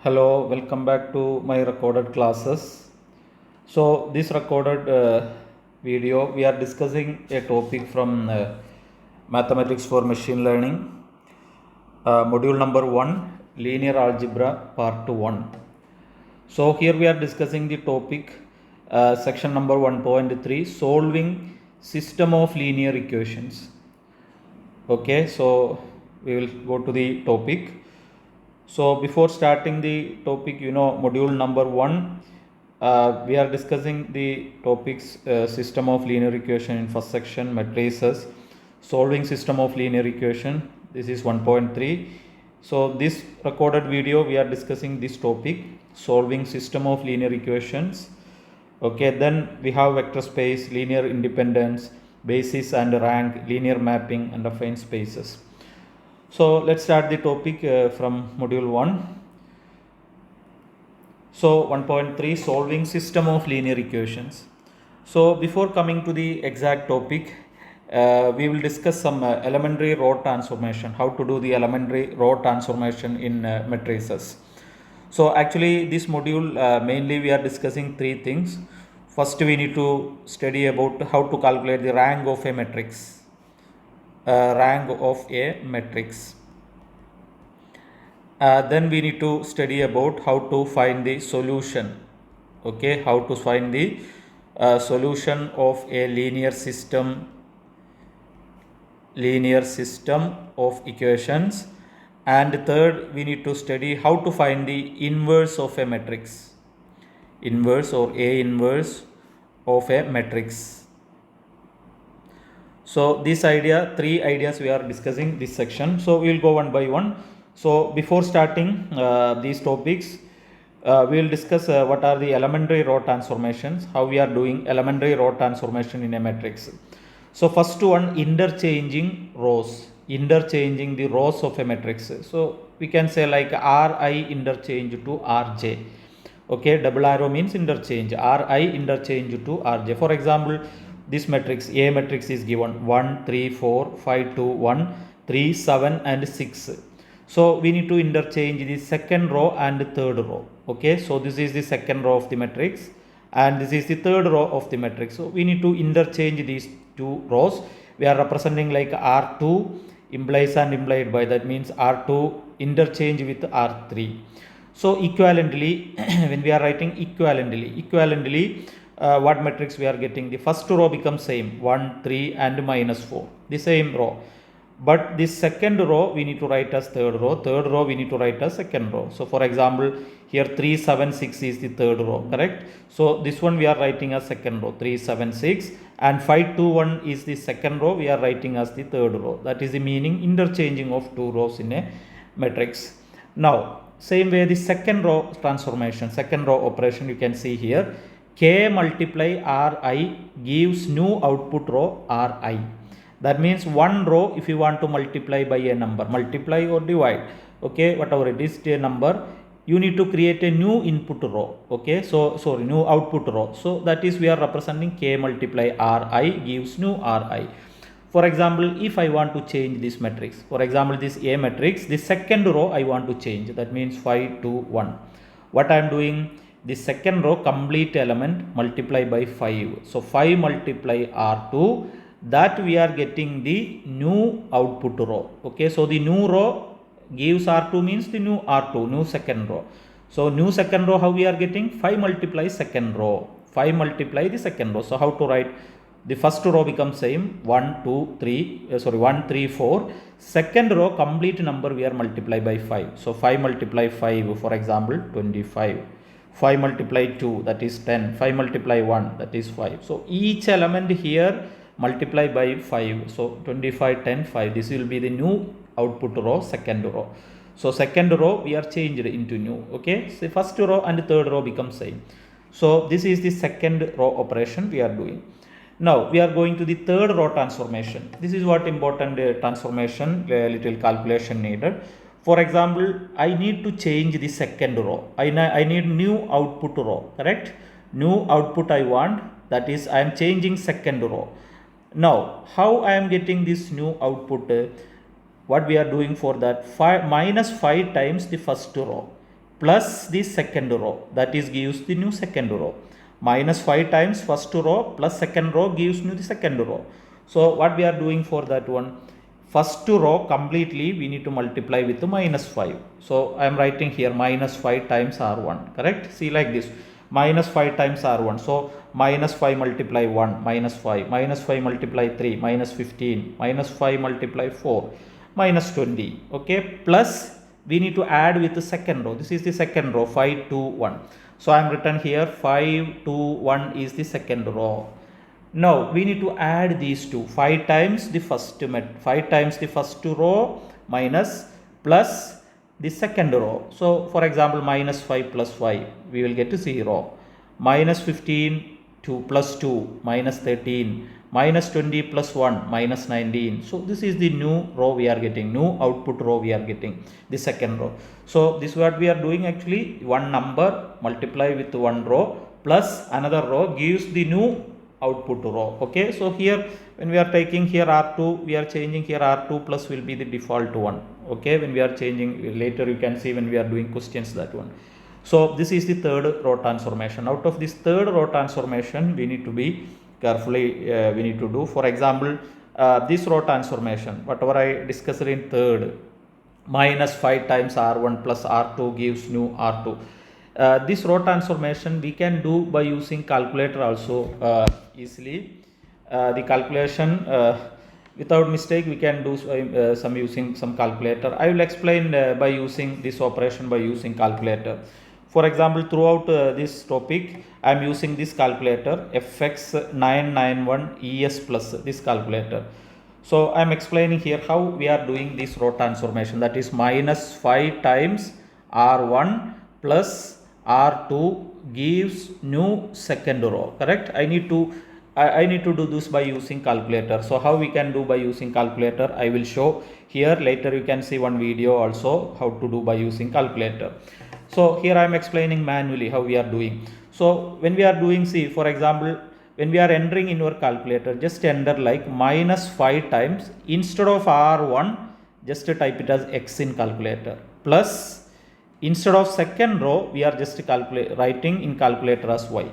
Hello, welcome back to my recorded classes. So, this recorded video, we are discussing a topic from Mathematics for Machine Learning, module number 1, Linear Algebra, part 1. So, here we are discussing the topic, section number 1.3, Solving System of Linear Equations. Okay, so we will go to the topic. So before starting the topic, module number 1, we are discussing the topics system of linear equation in first section, matrices, solving system of linear equation. This is 1.3. So this recorded video, we are discussing this topic, solving system of linear equations. Okay, then we have vector space, linear independence, basis and rank, linear mapping, and affine spaces. So let's start the topic from module 1. So 1.3, solving system of linear equations. So before coming to the exact topic, we will discuss some elementary row transformation, how to do the elementary row transformation in matrices. So actually this module mainly we are discussing three things. First we need to study about how to calculate the rank of a matrix. Then we need to study about how to find the solution. Okay, how to find the solution of a linear system of equations. And third, we need to study how to find the inverse of a matrix, inverse or A inverse of a matrix. So this three ideas we are discussing this section. So we will go one by one. So before starting these topics, we will discuss what are the elementary row transformations, how we are doing elementary row transformation in a matrix. So first one, interchanging the rows of a matrix. So we can say like Ri interchange to Rj. Okay, double arrow means interchange, Ri interchange to Rj. For example, this matrix, A matrix is given 1, 3, 4, 5, 2, 1, 3, 7 and 6. So we need to interchange the second row and third row. Okay, so this is the second row of the matrix and this is the third row of the matrix. So we need to interchange these two rows. We are representing like R2 implies and implied by, that means R2 interchange with R3. So equivalently, when we are writing equivalently, what matrix we are getting? The first row becomes same, 1, 3 and -4, the same row. But this second row we need to write as third row we need to write as second row. So for example, here 3, 7, 6 is the third row, correct? So this one we are writing as second row, 3, 7, 6, and 5, 2, 1 is the second row, we are writing as the third row. That is the meaning, interchanging of two rows in a matrix. Now same way the second row transformation, second row operation, you can see here, K multiply Ri gives new output row Ri. That means one row, if you want to multiply by a number, multiply or divide, okay, whatever it is, a number, you need to create a new input row. Okay, so sorry, new output row. So that is we are representing K multiply Ri gives new Ri. For example, if I want to change this matrix, for example this A matrix, the second row I want to change, that means 5, 2, 1. What I am doing? The second row complete element multiply by 5. So 5 multiply R2, that we are getting the new output row. Okay, so the new row gives R2 means the new R2, new second row. So new second row, how we are getting? 5 multiply second row, 5 multiply the second row. So how to write? The first row becomes same, 1, 2, 3, 1, 3, 4. Second row complete number we are multiply by 5. So 5 multiply 5, for example 25. 5 multiply 2, that is 10. 5 multiply 1, that is 5. So each element here multiply by 5. So 25, 10, 5. This will be the new output row, second row. So second row we are changed into new. Okay, so first row and third row become same. So this is the second row operation we are doing. Now we are going to the third row transformation. This is what important transformation, little calculation needed. For example, I need to change the second row. I need new output row, correct? New output I want, that is I am changing second row. Now how I am getting this new output? What we are doing for that? Minus 5 times the first row plus the second row, that is gives the new second row. Minus 5 times first row plus second row gives new the second row. So what we are doing for that one, first row completely we need to multiply with the minus 5. So I am writing here minus 5 times r1, correct? See, like this, minus 5 times r1. So minus 5 multiply 1, minus 5, minus 5 multiply 3, minus 15, minus 5 multiply 4, minus 20. Okay, plus we need to add with the second row. This is the second row, 5, 2, 1. So I am written here 5, 2, 1 is the second row. Now we need to add these two, 5 times the first row minus plus the second row. So for example, minus 5 plus 5, we will get to 0. Minus 15, 2 plus 2, minus 13, minus 20 plus 1, minus 19. So this is the new row we are getting, new output row we are getting, the second row. So this is what we are doing actually, one number multiply with one row plus another row gives the new output row. Okay, so here when we are taking here r2, we are changing here r2 plus will be the default one. Okay, when we are changing later, you can see when we are doing questions, that one. So this is the third row transformation. Out of this third row transformation, we need to be carefully we need to do. For example, this row transformation, whatever I discussed in third, minus 5 times r1 plus r2 gives new r2. This row transformation we can do by using calculator also easily. The calculation without mistake we can do some using some calculator. I will explain by using this operation by using calculator. For example, throughout this topic I am using this calculator FX991 ES plus this calculator. So I am explaining here how we are doing this row transformation, that is minus 5 times r1 plus r2 gives new second row, correct? I need to do this by using calculator. So how we can do by using calculator, I will show here. Later you can see one video also how to do by using calculator. So here I am explaining manually how we are doing. So when we are doing, see, for example, when we are entering in your calculator, just enter like minus 5 times, instead of r1 just type it as x in calculator, plus instead of second row we are just writing in calculator as y.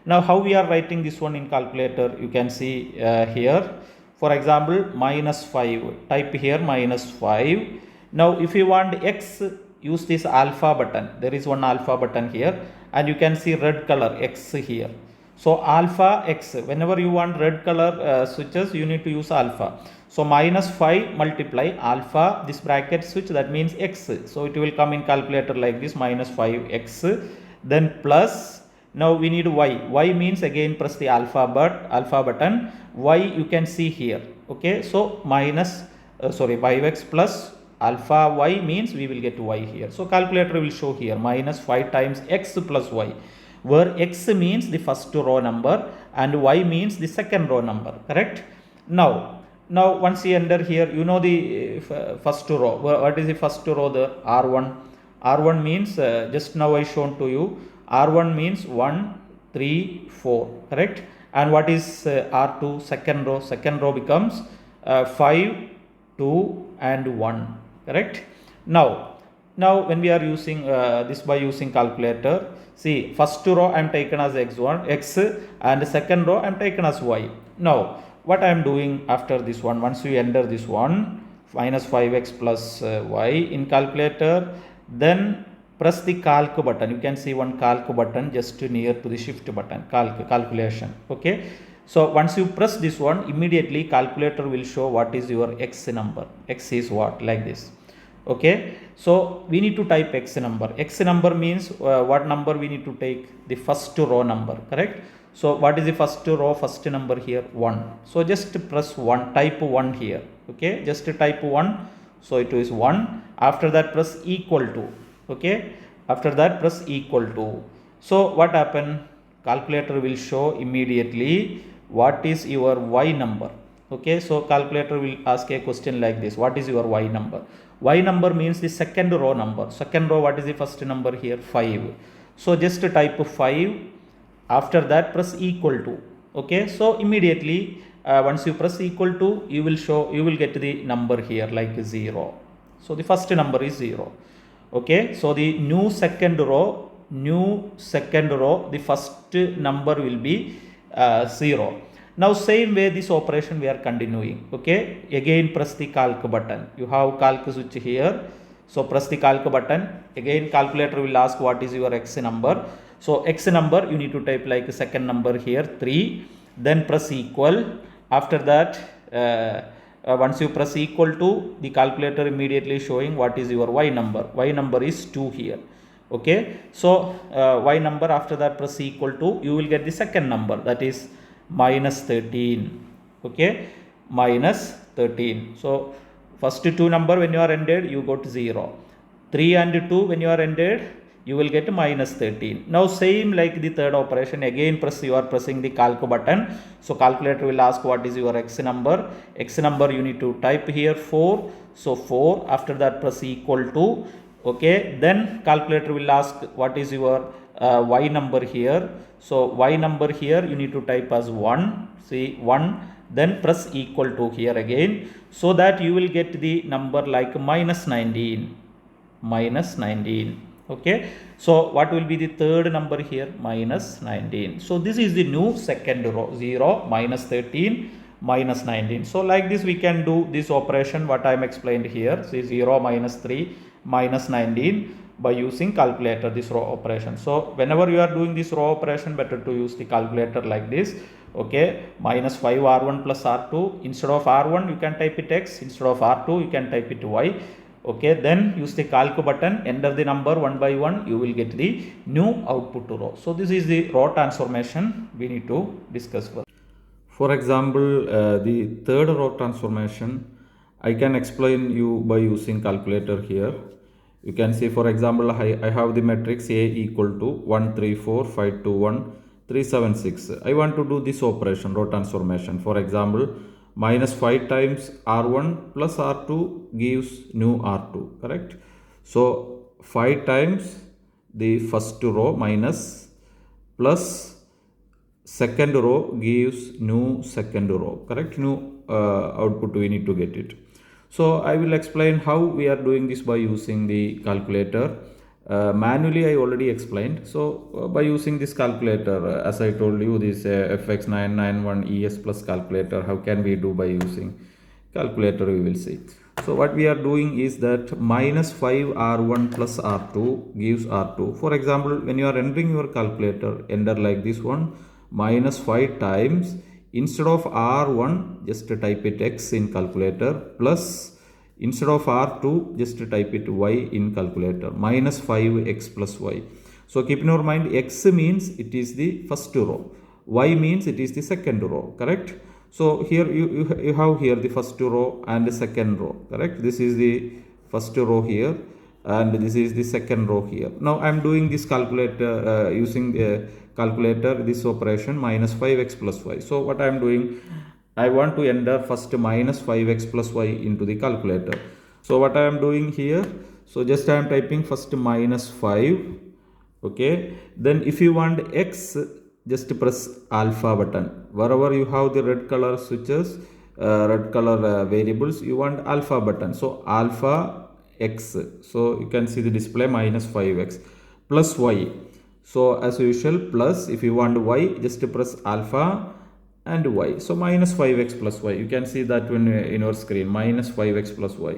Now how we are writing this one in calculator, you can see here. For example, minus 5, type here minus 5. Now if you want x, use this alpha button. There is one alpha button here, and you can see red color x here. So alpha x, whenever you want red color switches, you need to use alpha. So minus 5 multiply alpha, this bracket switch, that means x. So it will come in calculator like this, minus 5x, then plus. Now we need y. Y means again press the alpha button. Y you can see here. Okay, so minus 5x plus alpha y means we will get y here. So calculator will show here minus 5 times x plus y, where x means the first row number and y means the second row number, correct? Now once you enter here, you know the first row. What is the first row? The r1 means just now I shown to you, r1 means 1, 3, 4, correct? And what is r2? Second row becomes 5, 2 and 1, correct? Now when we are using this by using calculator, see, first row I am taken as x and second row I am taken as y. Now what I am doing after this one, once we enter this one, minus 5x plus y in calculator, then press the calc button. You can see one calc button just near to the shift button, calculation. Okay, so once you press this one, immediately calculator will show what is your x number. X is what, like this. Okay, so we need to type x number. X number means what number we need to take? The first row number, correct? So what is the first row? First number here 1. So just press 1, type 1 here. Okay, just type 1. So it is 1. After that press equal to. Okay, after that press equal to. So what happened? Calculator will show immediately what is your y number. Okay, so calculator will ask a question like this: what is your y number? Y number means the second row number. Second row, what is the first number here? 5. So just type 5. After that press equal to. Okay, so immediately once you press equal to, you will get the number here like 0. So the first number is 0. Okay, so the new second row, the first number will be 0. Now same way this operation we are continuing. Okay, again press the calc button. You have calc switch here. So press the calc button. Again calculator will ask what is your x number. So x number you need to type like second number here 3. Then press equal. After that once you press equal to, the calculator immediately showing what is your y number. Y number is 2 here. Okay, so y number, after that press equal to, you will get the second number, that is minus 13. Okay, minus 13. So first two number when you are ended, you got 0. 3 and 2 when you are ended, you will get minus 13. Now same like the third operation, again you are pressing the calc button. So calculator will ask what is your x number. X number you need to type here 4. So 4, after that press equal to. Okay, then calculator will ask what is your y number here. So y number here you need to type as 1. See 1. Then press equal to here again, so that you will get the number like minus 19. Minus 19. Okay, so what will be the third number here? Minus 19. So this is the new second row, 0, minus 13, minus 19. So like this we can do this operation what I am explained here. See 0, minus 3, minus 19 by using calculator, this row operation. So whenever you are doing this row operation, better to use the calculator like this. Okay, minus 5 r1 plus r2. Instead of r1 you can type it x, instead of r2 you can type it y. Okay, then use the calc button, enter the number one by one, you will get the new output to row. So this is the row transformation we need to discuss first. For example, the third row transformation I can explain you by using calculator here. You can see, for example, I have the matrix A equal to 1 3 4 5 2 1 3 7 6. I want to do this operation, row transformation. For example, minus 5 times r1 plus r2 gives new r2, correct? So 5 times the first row minus plus second row gives new second row, correct? New output we need to get it. So I will explain how we are doing this by using the calculator. Manually I already explained. So by using this calculator, as I told you, this FX991ES plus calculator, how can we do by using calculator, we will see. So what we are doing is that minus 5 r1 plus r2 gives r2. For example, when you are entering your calculator, enter like this one, minus 5 times, instead of r1 just type it x in calculator, plus instead of r2 just type it y in calculator, minus 5x plus y. So keep in your mind, x means it is the first row, y means it is the second row, correct? So here you have here the first row and the second row, correct? This is the first row here and this is the second row here. Now I am doing this calculator using the calculator, this operation minus 5x plus y. So what I am doing, I want to enter first minus 5x plus y into the calculator. So what I am doing here, so just I am typing first minus 5. Okay, then if you want x, just press alpha button. Wherever you have the red color switches, red color variables, you want alpha button. So alpha x. So you can see the display minus 5x plus y. So as usual, plus if you want y, just press alpha and y. So minus 5x plus y. You can see that one in your screen, minus 5x plus y.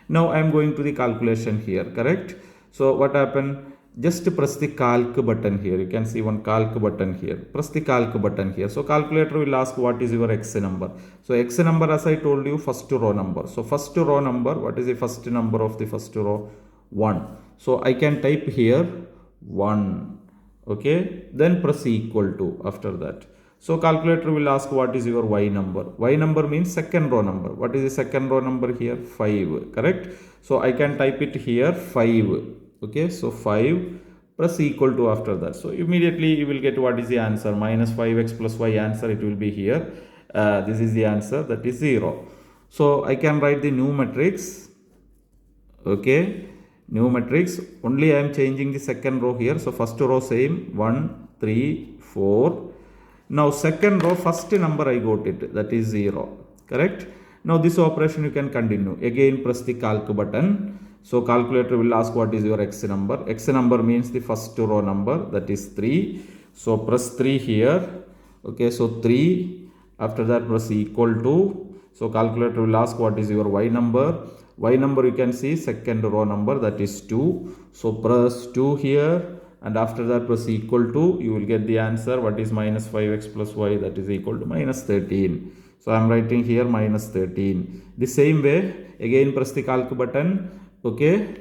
Now I am going to the calculation here, correct? So what happened? Just press the calc button here. You can see one calc button here. Press the calc button here. So calculator will ask what is your x number. So x number, as I told you, first row number. So first row number, what is the first number of the first row? 1. So I can type here 1. Okay, then press equal to after that. So calculator will ask what is your y number. Y number means second row number. What is the second row number here? 5, correct? So I can type it here 5. Okay, so 5, press equal to after that. So immediately you will get what is the answer, minus 5x plus y answer, it will be here. This is the answer, that is 0. So I can write the new matrix. Okay, new matrix. Only I am changing the second row here. So first row same, 1, 3, 4. Now second row, first number I got it, that is 0, correct? Now this operation you can continue. Again press the calc button. So calculator will ask what is your x number. X number means the first row number, that is 3. So press 3 here. Okay, so 3. After that press equal to. So calculator will ask what is your y number. Y number you can see second row number, that is 2. So press 2 here. And after that press equal to, you will get the answer. What is minus 5x plus y? That is equal to minus 13. So I am writing here minus 13. The same way, again press the calc button. Okay.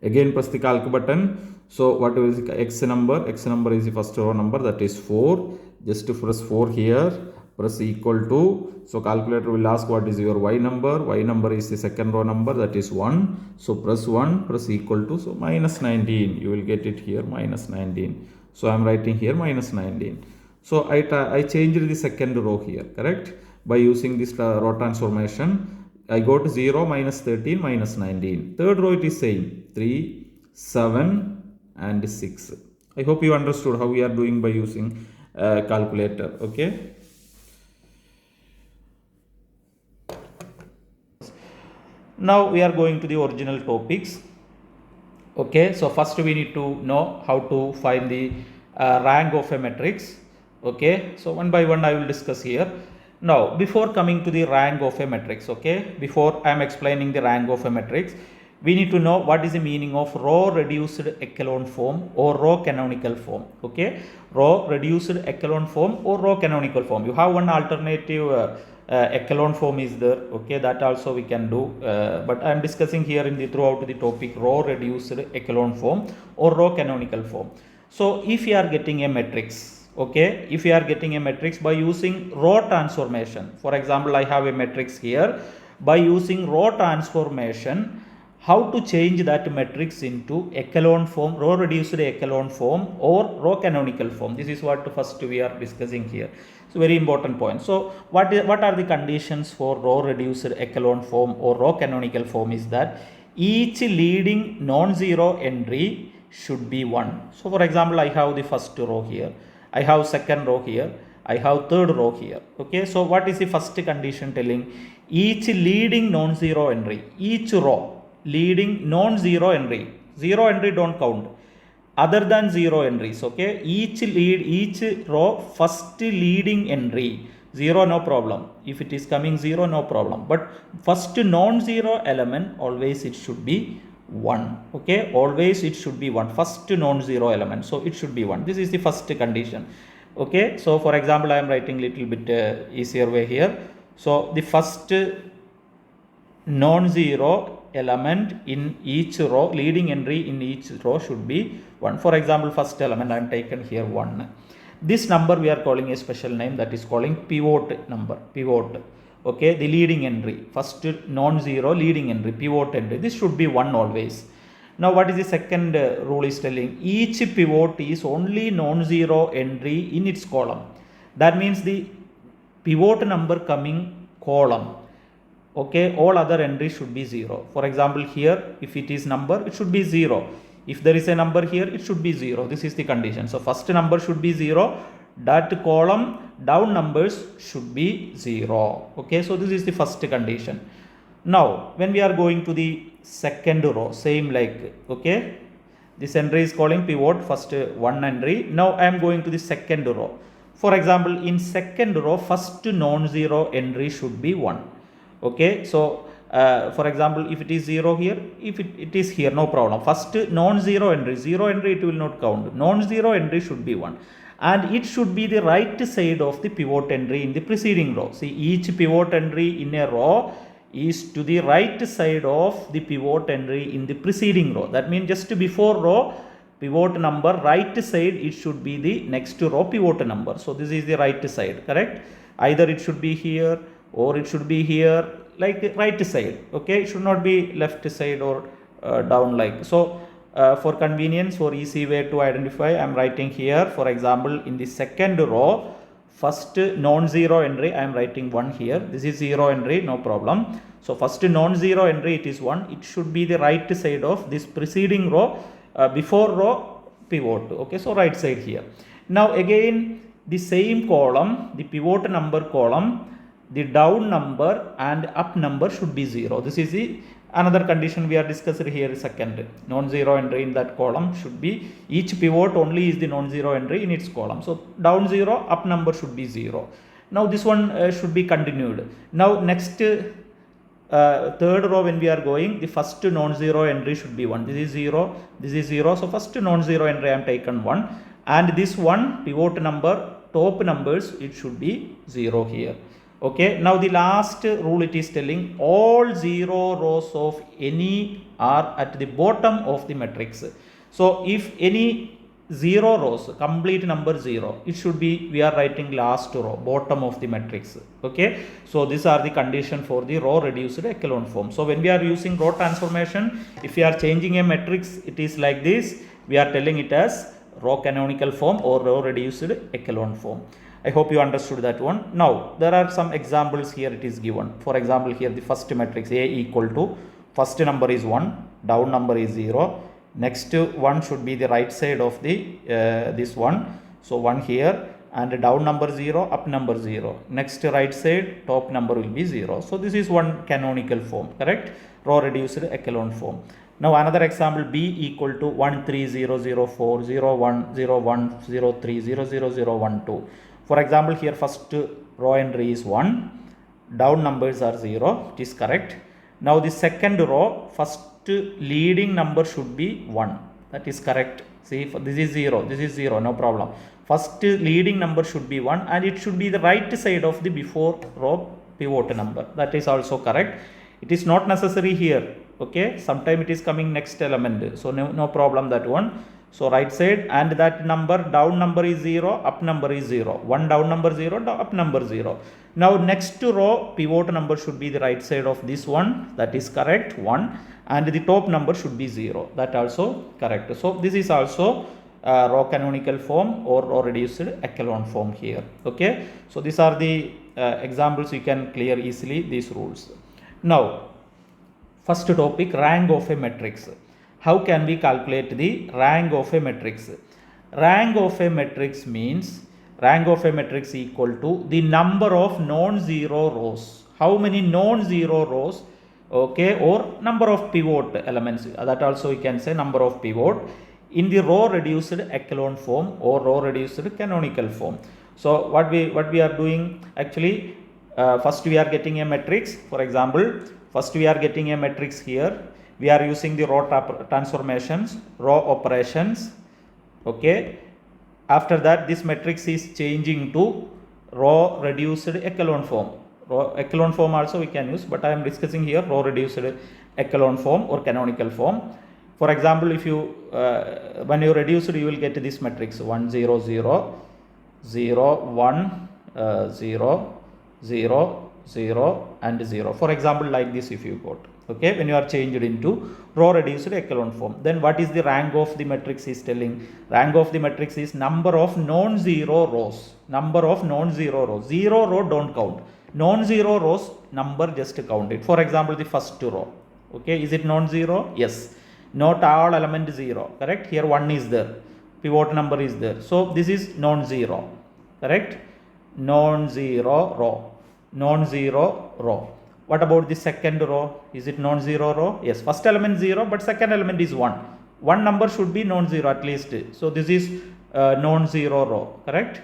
Again press the calc button. So what is the x number? X number is the first row number, that is 4. Just to press 4 here. Press equal to. So calculator will ask what is your y number. Y number is the second row number, that is 1. So press 1, press equal to. So minus 19. You will get it here, minus 19. So I am writing here minus 19. So I changed the second row here, correct? By using this row transformation. I go to 0, minus 13, minus 19. Third row it is same. 3, 7 and 6. I hope you understood how we are doing by using calculator. Okay. Now we are going to the original topics. Okay, so first we need to know how to find the rank of a matrix. Okay, so one by one I will discuss here. Now before coming to the rank of a matrix, okay, before I am explaining the rank of a matrix, we need to know what is the meaning of row reduced echelon form or row canonical form. Okay, row reduced echelon form or row canonical form. You have one alternative echelon form is there. Okay, that also we can do, but I am discussing here in the throughout the topic row reduced echelon form or row canonical form. So if you are getting a matrix, okay, if you are getting a matrix by using row transformation, for example I have a matrix here, by using row transformation, how to change that matrix into echelon form, row reduced echelon form or row canonical form. This is what first we are discussing here. So very important point. So what are the conditions for row reduced echelon form or row canonical form is that each leading non-zero entry should be 1. So for example I have the first row here, I have second row here, I have third row here. Okay, so what is the first condition telling? Each leading non-zero entry, each row leading non-zero entry, zero entry don't count, other than zero entries. Okay, each row first leading entry, 0 no problem, if it is coming 0 no problem, but first non-zero element always it should be 1. Okay, always it should be 1, first non-zero element, so it should be 1. This is the first condition. Okay, so for example I am writing little bit easier way here. So the first non-zero element in each row, leading entry in each row should be 1. For example, first element I am taken here 1. This number we are calling a special name, that is calling pivot number, pivot. Okay, the leading entry, first non-zero leading entry, pivot entry, this should be 1 always. Now what is the second rule is telling? Each pivot is only non-zero entry in its column. That means the pivot number coming column. Okay, all other entries should be 0. For example here, if it is number, it should be 0. If there is a number here, it should be 0. This is the condition. So first number should be 0. That column down numbers should be 0. Okay, so this is the first condition. Now when we are going to the second row, same like, okay, this entry is calling pivot, first one entry. Now I am going to the second row. For example, in second row, first non-zero entry should be 1. Okay, so for example if it is 0 here, if it is here, no problem. First non-zero entry, 0 entry it will not count, non-zero entry should be 1, and it should be the right side of the pivot entry in the preceding row. See, each pivot entry in a row is to the right side of the pivot entry in the preceding row. That means just before row pivot number, right side it should be the next row pivot number. So this is the right side, correct? Either it should be here or it should be here, like right side. Okay, it should not be left side or down like. So for convenience, for easy way to identify, I am writing here, for example in the second row, first non-zero entry I am writing 1 here. This is 0 entry, no problem. So first non-zero entry it is 1. It should be the right side of this preceding row, before row pivot. Okay, so right side here. Now again the same column, the pivot number column, the down number and up number should be 0. This is the another condition we are discussing here. Second, non-zero entry in that column should be, each pivot only is the non-zero entry in its column. So down 0, up number should be 0. Now this one should be continued. Now next third row, when we are going, the first non-zero entry should be 1. This is 0, this is 0. So first non-zero entry I am taken 1, and this one pivot number, top numbers, it should be 0 here. Okay, now the last rule, it is telling all 0 rows of any are at the bottom of the matrix. So if any 0 rows, complete number 0, it should be, we are writing last row, bottom of the matrix. Okay, so these are the condition for the row reduced echelon form. So when we are using row transformation, if we are changing a matrix, it is like this, we are telling it as row canonical form or row reduced echelon form. I hope you understood that one. Now there are some examples here, it is given. For example, here the first matrix A equal to, first number is 1, down number is 0, next one should be the right side of the this one, so 1 here, and down number 0, up number 0, next right side, top number will be 0. So this is one canonical form, correct, row reduced echelon form. Now another example, B equal to 1 3 0 0 4 0 1 0 1 0 3 0 0 0 1 2. For example, here first row entry is 1, down numbers are 0, it is correct. Now the second row, first leading number should be 1, that is correct. See, this is 0, this is 0, no problem. First leading number should be 1, and it should be the right side of the before row pivot number, that is also correct. It is not necessary here, okay, sometime it is coming next element, so no problem that one. So right side, and that number, down number is 0, up number is 0, 1 down number 0, up number 0. Now next row pivot number should be the right side of this one, that is correct, 1, and the top number should be 0, that also correct. So this is also row canonical form or row reduced echelon form here. Okay, so these are the examples, you can clear easily these rules. Now first topic, rank of a matrix. How can we calculate the rank of a matrix? Rank of a matrix means, rank of a matrix equal to the number of non-zero rows. How many non-zero rows, okay, or number of pivot elements, that also we can say number of pivot in the row reduced echelon form or row reduced canonical form. So what we are doing, actually first we are getting a matrix. For example, first we are getting a matrix here, we are using the row transformations, row operations. Okay, after that this matrix is changing to row reduced echelon form. Row echelon form also we can use, but I am discussing here row reduced echelon form or canonical form. For example, if you when you reduce it, you will get this matrix 1 0 0 0 1 0 0 0 and 0. For example, like this if you got. Okay, when you are changed into row reduced echelon form, then what is the rank of the matrix is telling? Rank of the matrix is number of non-zero rows. Number of non-zero rows. 0 row don't count. Non-zero rows number just count it. For example, the first row. Okay, is it non-zero? Yes. Not all element 0. Correct. Here 1 is there. Pivot number is there. So this is non-zero. Correct. Non-zero row. Non-zero row. What about the second row? Is it non-zero row? Yes, first element 0, but second element is 1. One number should be non-zero at least. So this is non-zero row, correct?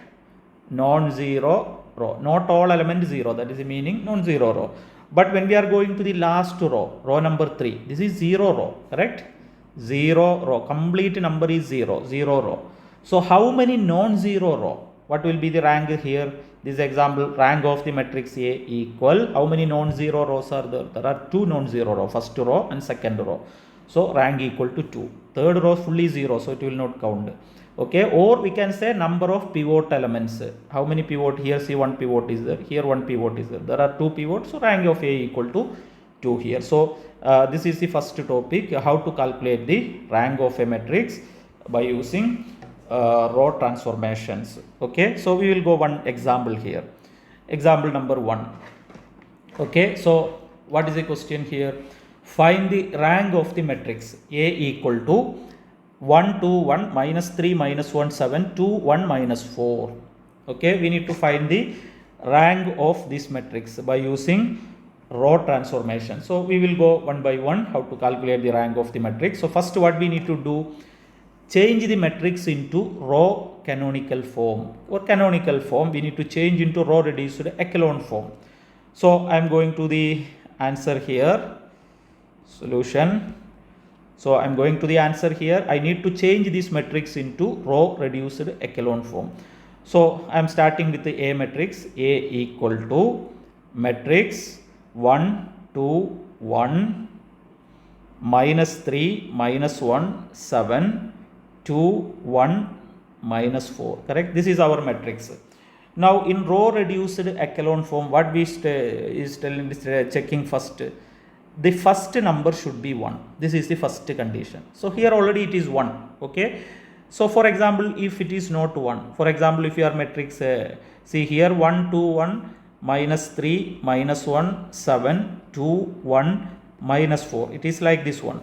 Non-zero row. Not all element 0, that is the meaning non-zero row. But when we are going to the last row, row number 3, this is 0 row, correct? 0 row, complete number is 0, 0 row. So how many non-zero row? What will be the rank here? This example, rank of the matrix A equal, how many non-zero rows are there? There are 2 non-zero rows, first row and second row. So rank equal to 2. Third row fully 0, so it will not count. Okay, or we can say number of pivot elements. How many pivot? Here see 1 pivot is there, here 1 pivot is there. There are 2 pivots, so rank of A equal to 2 here. So this is the first topic, how to calculate the rank of a matrix by using row transformations. Okay, so we will go one example here. Example number 1. Okay, so what is the question here? Find the rank of the matrix A equal to 1 2 1 minus 3 minus 1 7 2 1 minus 4. Okay, we need to find the rank of this matrix by using row transformation. So we will go one by one how to calculate the rank of the matrix. So first what we need to do, change the matrix into row canonical form or canonical form. We need to change into row reduced echelon form. So I am going to the answer here, solution. So I am going to the answer here. I need to change this matrix into row reduced echelon form. So I am starting with the A matrix. A equal to matrix 1 2 1 minus 3 minus 1 7 2 1 minus 4. Correct? This is our matrix. Now in row reduced echelon form, what we is checking first, the first number should be 1. This is the first condition. So here already it is 1. Okay. So for example, if it is not 1, for example, if your matrix, see here 1 2 1 minus 3 minus 1 7 2 1 minus 4, it is like this one.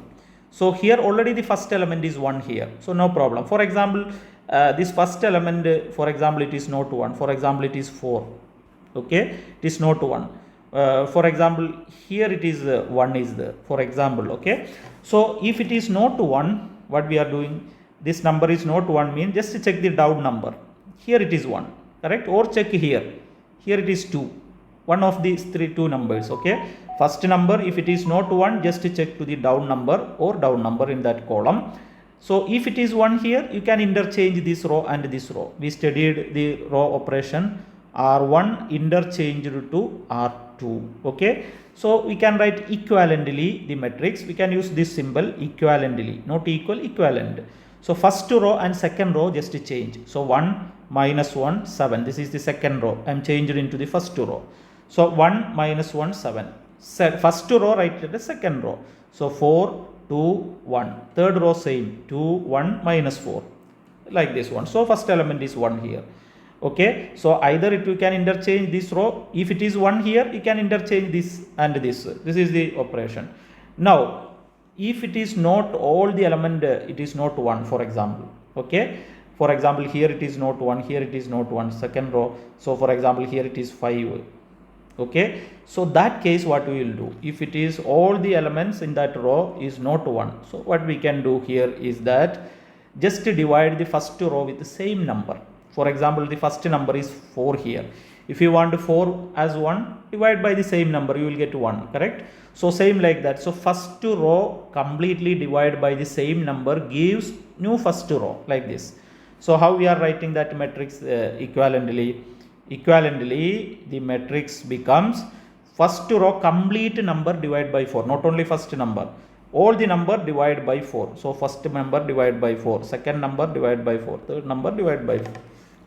So here already the first element is 1 here. So no problem. For example, this first element, for example, it is not 1. For example, it is 4. Okay. It is not 1. For example, here it is 1 is there. For example, okay. So if it is not 1, what we are doing, this number is not 1 means just check the down number. Here it is 1. Correct. Or check here. Here it is 2. One of these two numbers. Okay. First number, if it is not 1, just check to the down number or down number in that column. So if it is 1 here, you can interchange this row and this row. We studied the row operation, R1 interchanged to R2. Okay. So we can write equivalently the matrix. We can use this symbol equivalently, not equal, equivalent. So first row and second row just change. So 1 minus 1 7. This is the second row. I am changed into the first row. So 1 minus 1 7. First row write the second row. So 4 2 1. Third row same, 2 1 minus 4, like this one. So first element is 1 here. Okay. So either you can interchange this row. If it is 1 here, you can interchange this and this. This is the operation. Now if it is not all the element, it is not 1, for example. Okay. For example, here it is not 1, here it is not 1, second row. So for example, here it is 5. Okay. So that case what we will do, if it is all the elements in that row is not 1, so what we can do here is that just divide the first row with the same number. For example, the first number is 4 here. If you want 4 as 1, divide by the same number, you will get 1. Correct. So same like that. So first row completely divide by the same number gives new first row, like this. So how we are writing that matrix equivalently? Equivalently, the matrix becomes first row complete number divided by 4. Not only first number, all the number divided by 4. So first number divided by 4, second number divided by 4, third number divided by 4.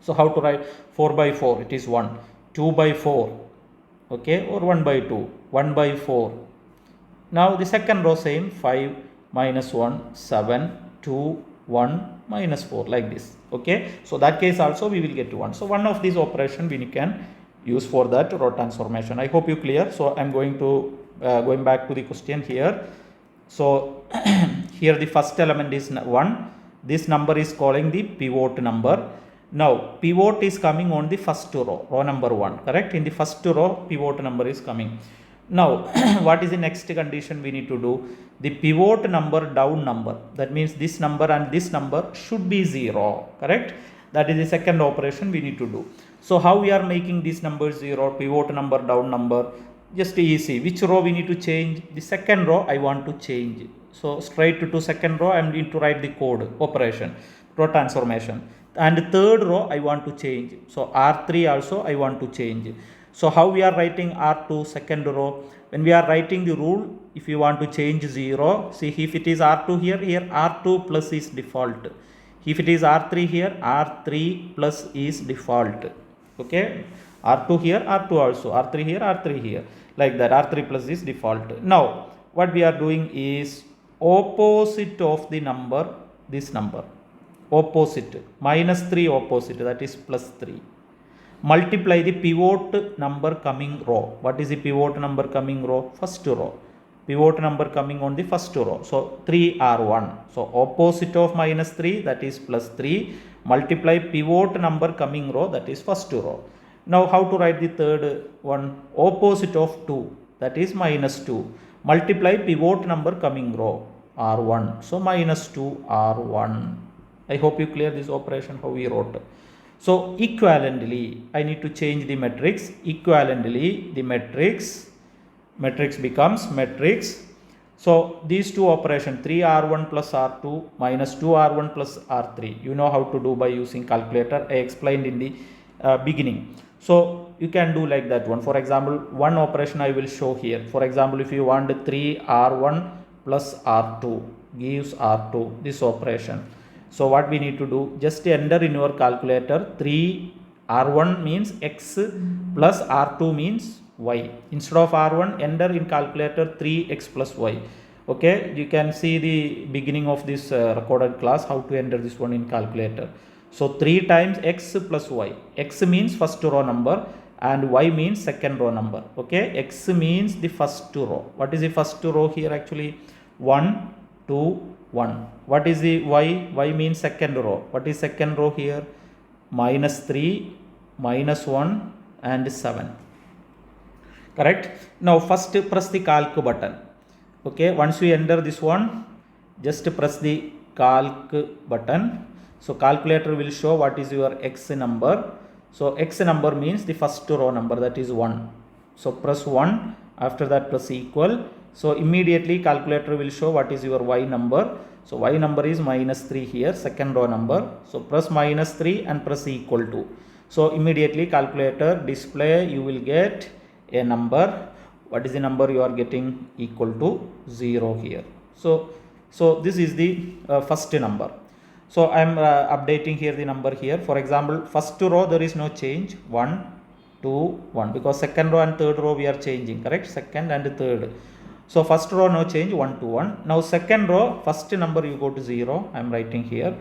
So how to write 4 by 4? It is 1. 2 by 4. Okay. Or 1 by 2. 1 by 4. Now the second row same, 5 minus 1 7 2 1 minus 4, like this. Okay. So that case also we will get 1. So one of these operation we can use for that row transformation. I hope you clear. So I am going to going back to the question here. So here the first element is 1. This number is calling the pivot number. Now pivot is coming on the first row, row number 1. Correct. In the first row pivot number is coming. Now what is the next condition we need to do? The pivot number down number, that means this number and this number should be 0. Correct. That is the second operation we need to do. So how we are making this number 0, pivot number down number? Just easy. Which row we need to change? The second row I want to change. So straight to second row I am going to write the code operation, row transformation. And third row I want to change. So R3 also I want to change. So how we are writing R2 second row? When we are writing the rule, if you want to change 0, see if it is R2 here, here R2 plus is default. If it is R3 here, R3 plus is default. Okay. R2 here, R2 also, R3 here, R3 here, like that. R3 plus is default. Now what we are doing is opposite of the number, this number, opposite, minus 3 opposite, that is plus 3. Multiply the pivot number coming row. What is the pivot number coming row? First row. Pivot number coming on the first row. So 3 R1. So opposite of minus 3, that is plus 3. Multiply pivot number coming row, that is first row. Now how to write the third one? Opposite of 2, that is minus 2. Multiply pivot number coming row, R1. So minus 2 R1. I hope you clear this operation how we wrote. So equivalently, I need to change the matrix. Equivalently, the matrix becomes matrix. So these two operations, 3R1 plus R2 minus 2R1 plus R3, you know how to do by using calculator. I explained in the beginning. So you can do like that one. For example, one operation I will show here. For example, if you want 3R1 plus R2 gives R2, this operation. So what we need to do, just enter in your calculator 3R1 means X plus R2 means Y. Instead of R1, enter in calculator 3X plus Y. Okay, you can see the beginning of this recorded class how to enter this one in calculator. So 3 times X plus Y. X means first row number and Y means second row number. Okay, X means the first row. What is the first row here actually? 1, 2, 1. What is the Y? Y means second row. What is second row here? Minus 3, minus 1 and 7. Correct? Now first press the calc button. Okay, once you enter this one, just press the calc button. So calculator will show what is your X number. So X number means the first row number, that is 1. So press 1, after that press equal. So immediately calculator will show what is your Y number. So Y number is minus 3 here, second row number. So press minus 3 and press equal to. So immediately calculator display, you will get a number. What is the number you are getting? Equal to 0 here. So this is the first number. So I am updating here the number here. For example, first row there is no change, 1, 2, 1, because second row and third row we are changing, correct? Second and third. So first row no change, 1, 2, 1. Now second row, first number you go to 0. I am writing here.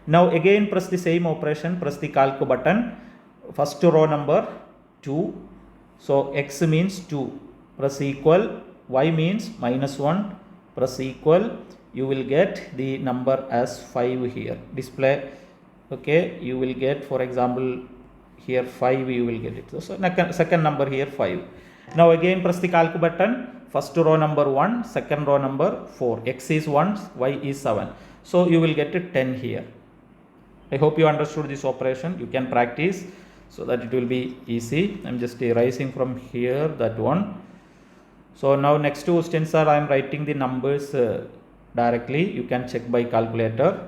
Now again press the same operation, press the calc button. First row number 2. So X means 2. Press equal. Y means minus 1. Press equal. You will get the number as 5 here. Display. Okay. You will get, for example, here 5 you will get it. So second number here 5. Now again press the calc button. First row number 1. Second row number 4. X is 1. Y is 7. So you will get 10 here. I hope you understood this operation. You can practice so that it will be easy. I am just erasing from here that one. So now next two questions are I am writing the numbers directly. You can check by calculator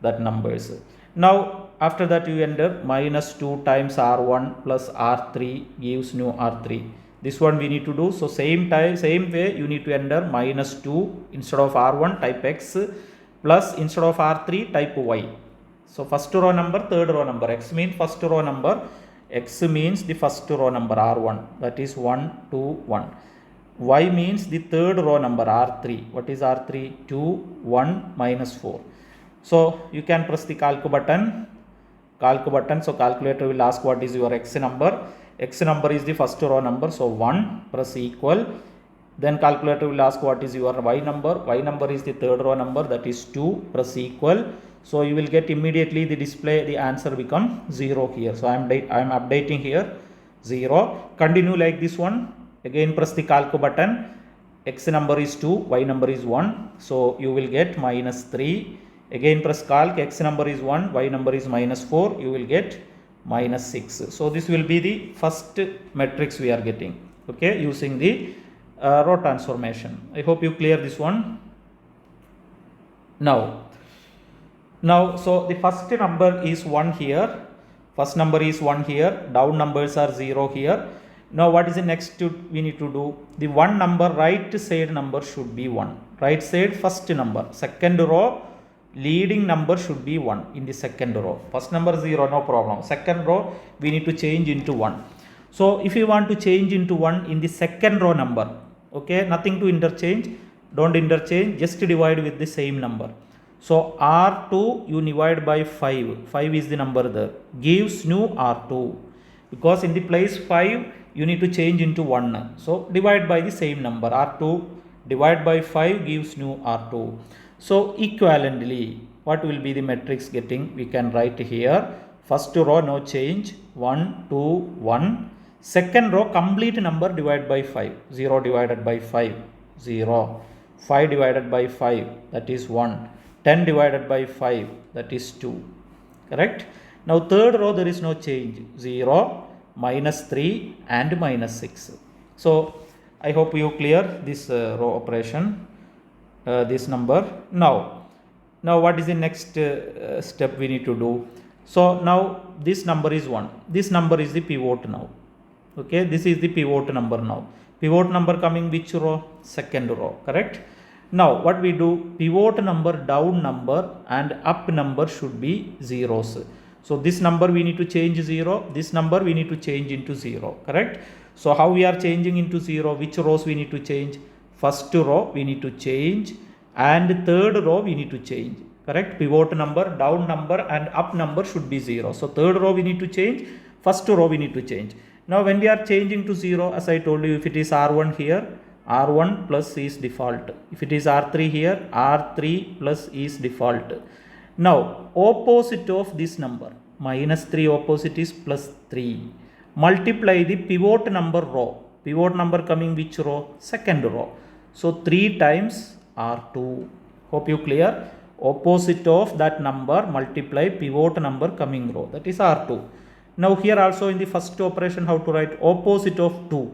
that numbers. Now after that you enter minus 2 times R1 plus R3 gives new R3. This one we need to do. So same way you need to enter minus 2 instead of R1 type X plus instead of R3 type Y. So first row number, third row number. X means first row number. X means the first row number R1, that is 1, 2, 1. Y means the third row number R3. What is R3? 2, 1, minus 4. So you can press the calc button. So calculator will ask what is your X number. X number is the first row number. So 1, press equal. Then calculator will ask what is your Y number. Y number is the third row number, that is 2, press equal. So you will get immediately the display, the answer become 0 here. So I am updating here 0. Continue like this one. Again press the calc button. X number is 2, Y number is 1. So you will get minus 3. Again press calc. X number is 1, Y number is minus 4. You will get minus 6. So this will be the first matrix we are getting. Okay, using the row transformation. I hope you clear this one. Now, so the first number is 1 here. First number is 1 here. Down numbers are 0 here. Now what is the next we need to do? The one number, right side number should be 1. Right side first number. Second row leading number should be 1 in the second row. First number 0, no problem. Second row we need to change into 1. So if you want to change into 1 in the second row number, okay, nothing to interchange. Don't interchange, just divide with the same number. So R2 you divide by 5. 5 is the number there. Gives new R2. Because in the place 5 you need to change into 1. So divide by the same number. R2 divide by 5 gives new R2. So equivalently, what will be the matrix getting? We can write here First row no change, 1, 2, 1. Second row complete number divided by 5, 0 divided by 5, 0. 5 divided by 5, that is 1. 10 divided by 5, that is 2. Correct? Now third row there is no change, 0, minus 3 and minus 6. So I hope you clear this row operation, this number. Now what is the next step we need to do? So now this number is 1. This number is the pivot now. Okay, this is the pivot number now. Pivot number coming which row? Second row, correct? Now what we do? Pivot number, down number and up number should be zeros. So this number we need to change 0. This number we need to change into 0, correct? So how we are changing into 0? Which rows we need to change? First row we need to change and third row we need to change. Correct? Pivot number, down number and up number should be 0. So third row we need to change, first row we need to change. Now when we are changing to 0, as I told you, if it is R1 here, R1 plus is default. If it is R3 here, R3 plus is default. Now opposite of this number, minus 3 opposite is plus 3. Multiply the pivot number row. Pivot number coming which row? Second row. So 3 times R2. Hope you clear? Opposite of that number multiply pivot number coming row, that is R2. Now here also in the first operation how to write? Opposite of 2,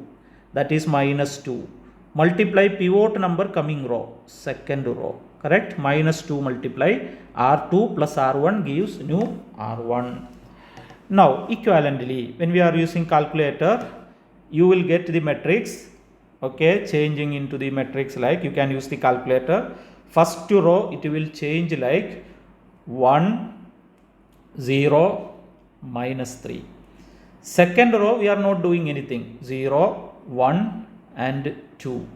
that is minus 2. Multiply pivot number coming row, second row, correct? Minus 2 multiply R2 plus R1 gives new R1. Now equivalently, when we are using calculator, you will get the matrix, okay, changing into the matrix like you can use the calculator. First row it will change like 1, 0, minus 3. Second row we are not doing anything, 0, 1 and 2.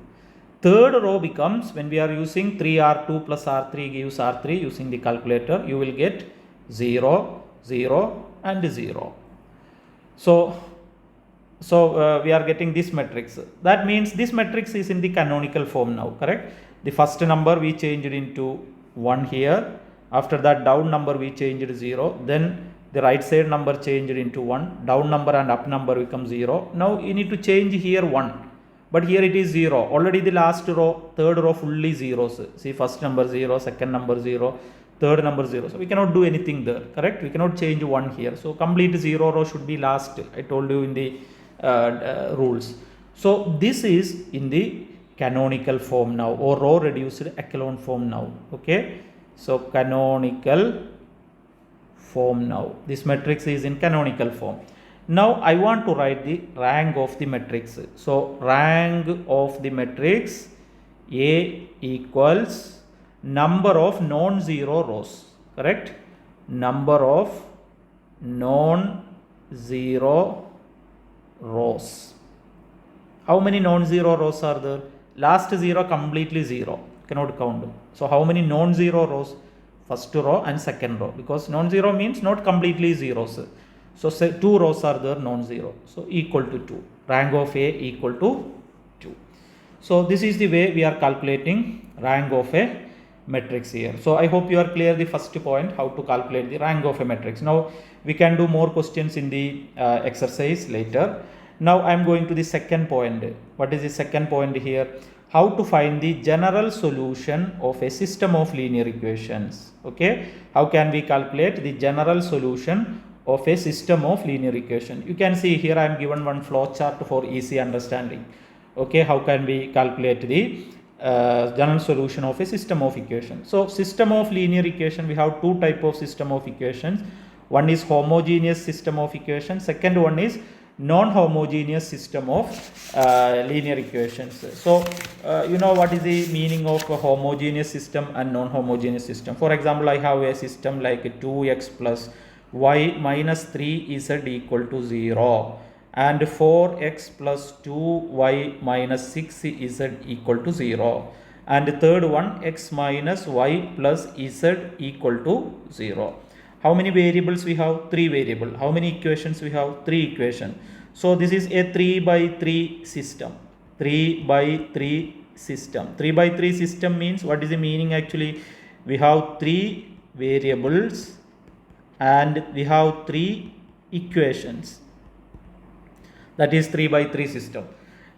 Third row becomes, when we are using 3R2 plus R3 gives R3 using the calculator, you will get 0, 0 and 0. So we are getting this matrix. That means this matrix is in the canonical form now, correct? The first number we changed into 1 here. After that down number we changed 0. Then the right side number changed into 1. Down number and up number becomes 0. Now you need to change here 1. But here it is 0. Already the last row, third row fully zeros. See, first number 0, second number 0, third number 0. So we cannot do anything there, correct? We cannot change 1 here. So complete 0 row should be last. I told you in the rules. So this is in the canonical form now, or row reduced echelon form now. Okay. So canonical form now. This matrix is in canonical form. Now I want to write the rank of the matrix. So rank of the matrix A equals number of non-zero rows, correct? Number of non-zero rows. How many non-zero rows are there? Last 0 completely 0, cannot count. So how many non-zero rows? First row and second row, because non-zero means not completely zeros. So say 2 rows are there non-zero, so equal to 2. Rank of A equal to 2. So this is the way we are calculating rank of a matrix here. So I hope you are clear the first point, how to calculate the rank of a matrix. Now we can do more questions in the exercise later. Now I am going to the second point. What is the second point here? How to find the general solution of a system of linear equations. Okay, how can we calculate the general solution of a system of linear equation? You can see here I am given one flow chart for easy understanding. Okay, how can we calculate the general solution of a system of equation? So system of linear equation, we have two type of system of equations. One is homogeneous system of equation. Second one is non-homogeneous system of linear equations. So you know what is the meaning of a homogeneous system and non-homogeneous system. For example, I have a system like 2x plus y minus 3z equal to 0 and 4x plus 2y minus 6z equal to 0, and the third one x minus y plus z equal to 0. How many variables we have? 3 variables. How many equations we have? 3 equations. So this is a 3 by 3 system. 3 by 3 system. 3 by 3 system means, what is the meaning actually? We have 3 variables and we have 3 equations. That is 3 by 3 system.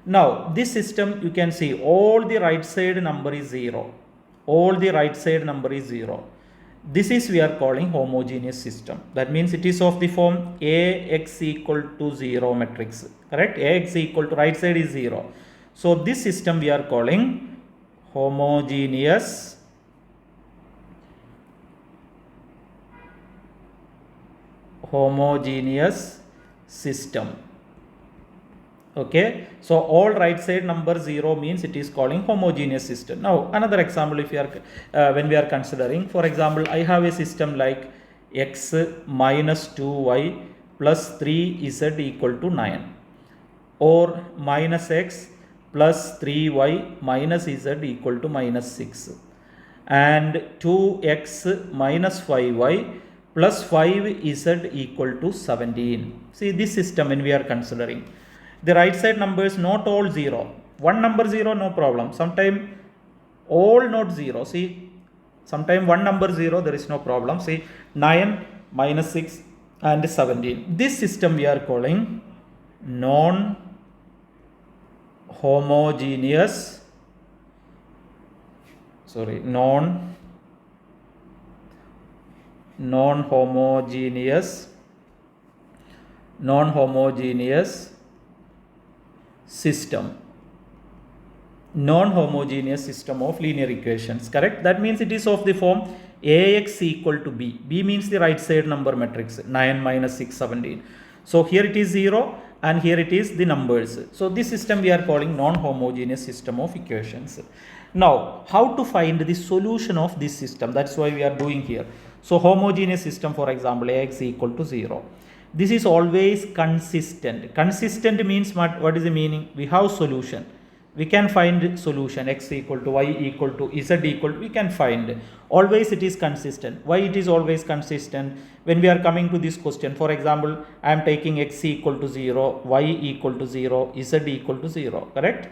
Now this system, you can see all the right side number is 0. All the right side number is 0. This is we are calling homogeneous system. That means it is of the form Ax equal to 0 matrix. Correct? Ax equal to right side is 0. So this system we are calling homogeneous system. Okay, so all right side number 0 means it is calling homogeneous system. Now another example, if you are when we are considering, for example, I have a system like x minus 2y plus 3z equal to 9, or minus x plus 3y minus z equal to minus 6, and 2x minus 5y plus 5z equal to 17. See this system when we are considering. The right side numbers not all 0. One number 0, no problem. Sometime all not 0. See, sometime one number 0, there is no problem. See, 9 minus 6 and 17. This system we are calling non-homogeneous system. Non-homogeneous system of linear equations. Correct? That means it is of the form Ax equal to b. B means the right side number matrix, 9 minus 6 17. So here it is 0 and here it is the numbers. So this system we are calling non-homogeneous system of equations. Now how to find the solution of this system? That's why we are doing here. So homogeneous system, for example, Ax equal to 0. This is always consistent. Consistent means what is the meaning? We have solution. We can find solution. X equal to y equal to z equal to, we can find. Always it is consistent. Why it is always consistent? When we are coming to this question, for example, I am taking x equal to 0, y equal to 0, z equal to 0. Correct?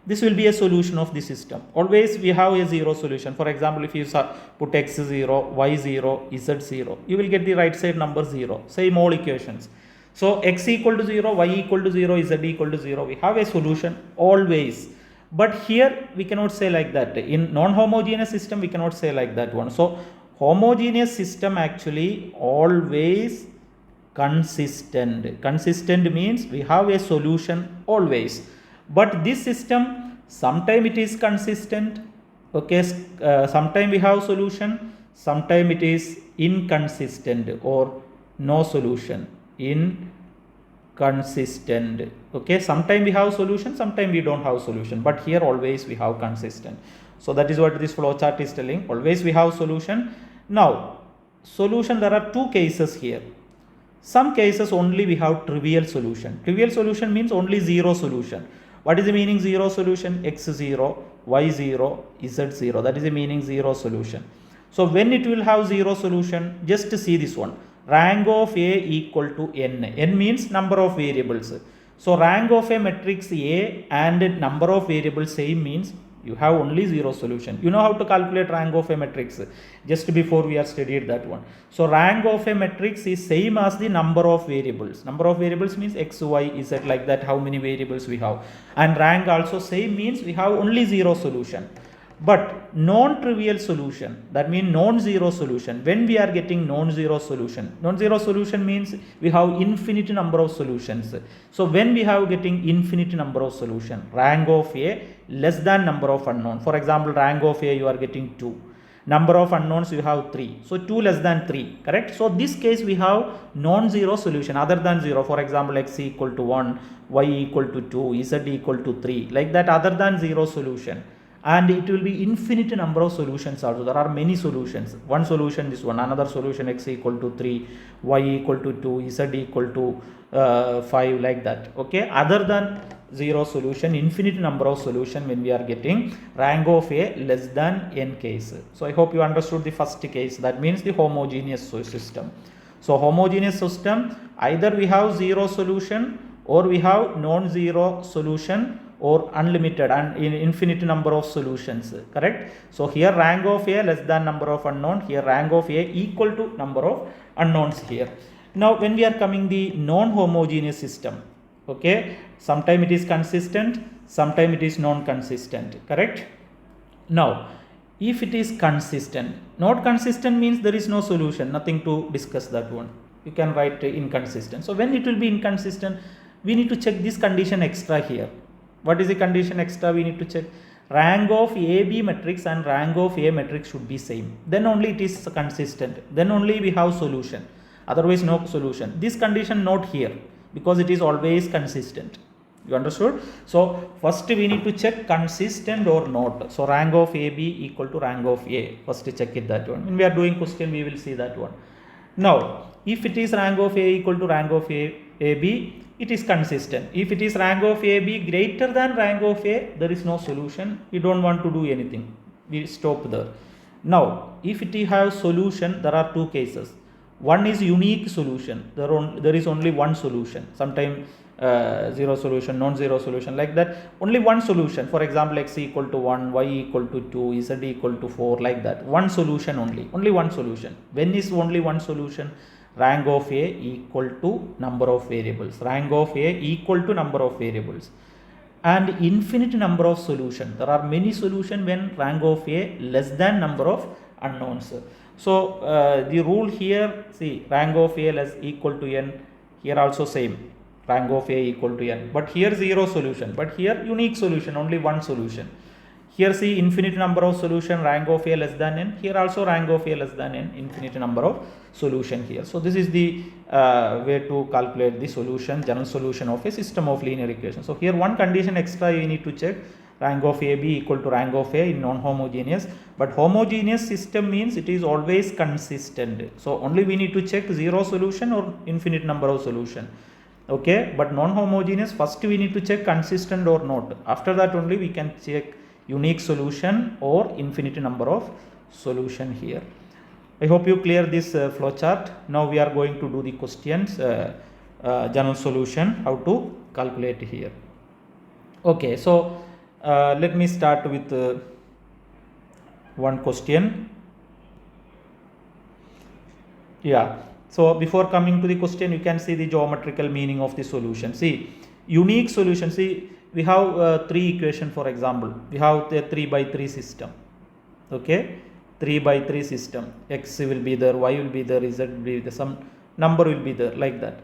This will be a solution of the system. Always we have a 0 solution. For example, if you put x 0, y 0, z 0, you will get the right side number 0. Same all equations. So x equal to 0, y equal to 0, z equal to 0. We have a solution always. But here we cannot say like that. In non-homogeneous system, we cannot say like that one. So homogeneous system actually always consistent. Consistent means we have a solution always. But this system, sometime it is consistent, okay, sometime we have solution, sometime it is inconsistent or no solution, inconsistent, okay, sometime we have solution, sometime we don't have solution, but here always we have consistent. So that is what this flow chart is telling, always we have solution. Now solution, there are two cases here. Some cases only we have trivial solution. Trivial solution means only 0 solution. What is the meaning 0 solution? X 0, y 0, z 0. That is the meaning 0 solution. So when it will have 0 solution, just see this one. Rank of A equal to n. N means number of variables. So rank of a matrix A and number of variables same means you have only 0 solution. You know how to calculate rank of a matrix. Just before we have studied that one. So rank of a matrix is same as the number of variables. Number of variables means x, y, z, like that, how many variables we have. And rank also same means we have only 0 solution. But non-trivial solution, that means non-zero solution. When we are getting non-zero solution means we have infinite number of solutions. So when we have getting infinite number of solution, rank of A less than number of unknown. For example, rank of A you are getting 2. Number of unknowns you have 3. So 2 less than 3, correct? So this case we have non-zero solution other than 0. For example, x equal to 1, y equal to 2, z equal to 3, like that, other than 0 solution. And it will be infinite number of solutions also. There are many solutions. One solution this one, another solution x equal to 3, y equal to 2, z equal to 5, like that. Okay, other than 0 solution, infinite number of solution when we are getting rank of A less than n case. So I hope you understood the first case. That means the homogeneous system. So homogeneous system, either we have 0 solution or we have non-zero solution, or unlimited and infinite number of solutions, correct? So here rank of A less than number of unknown, here rank of A equal to number of unknowns here. Now when we are coming the non-homogeneous system, okay, sometime it is consistent, sometime it is non-consistent, correct? Now if it is consistent, not consistent means there is no solution, nothing to discuss that one, you can write inconsistent. So when it will be inconsistent, we need to check this condition extra here. What is the condition extra? We need to check rank of AB matrix and rank of A matrix should be same, then only it is consistent, then only we have solution, otherwise no solution. This condition not here because it is always consistent, you understood? So first we need to check consistent or not. So rank of AB equal to rank of A, first check it that one. When we are doing question we will see that one. Now if it is rank of A equal to rank of AB, it is consistent. If it is rank of AB greater than rank of A, there is no solution, we don't want to do anything, we stop there. Now if it has solution, there are two cases. One is unique solution, there is only one solution, sometimes zero solution, non-zero solution, like that, only one solution. For example, x equal to 1, y equal to 2, z equal to 4, like that, one solution only one solution. When is only one solution? Rank of A equal to number of variables, rank of A equal to number of variables, and infinite number of solutions. There are many solutions when rank of A less than number of unknowns. So the rule here, see, rank of A less equal to n, here also same, rank of A equal to n, but here zero solution, but here unique solution, only one solution. Here see infinite number of solution, rank of A less than n, here also rank of A less than n, infinite number of solution here. So this is the way to calculate the solution, general solution of a system of linear equations. So here one condition extra you need to check, rank of AB equal to rank of A in non-homogeneous, but homogeneous system means it is always consistent. So only we need to check zero solution or infinite number of solution, okay? But non-homogeneous, first we need to check consistent or not, after that only we can check unique solution or infinite number of solution here. I hope you clear this flow chart. Now we are going to do the questions, general solution, how to calculate here. Okay, so let me start with one question. Yeah, so before coming to the question, you can see the geometrical meaning of the solution. See, unique solution, see, we have three equation. For example, we have the 3 by 3 system, okay, 3 by 3 system, x will be there, y will be there, z will be there, some number will be there, like that.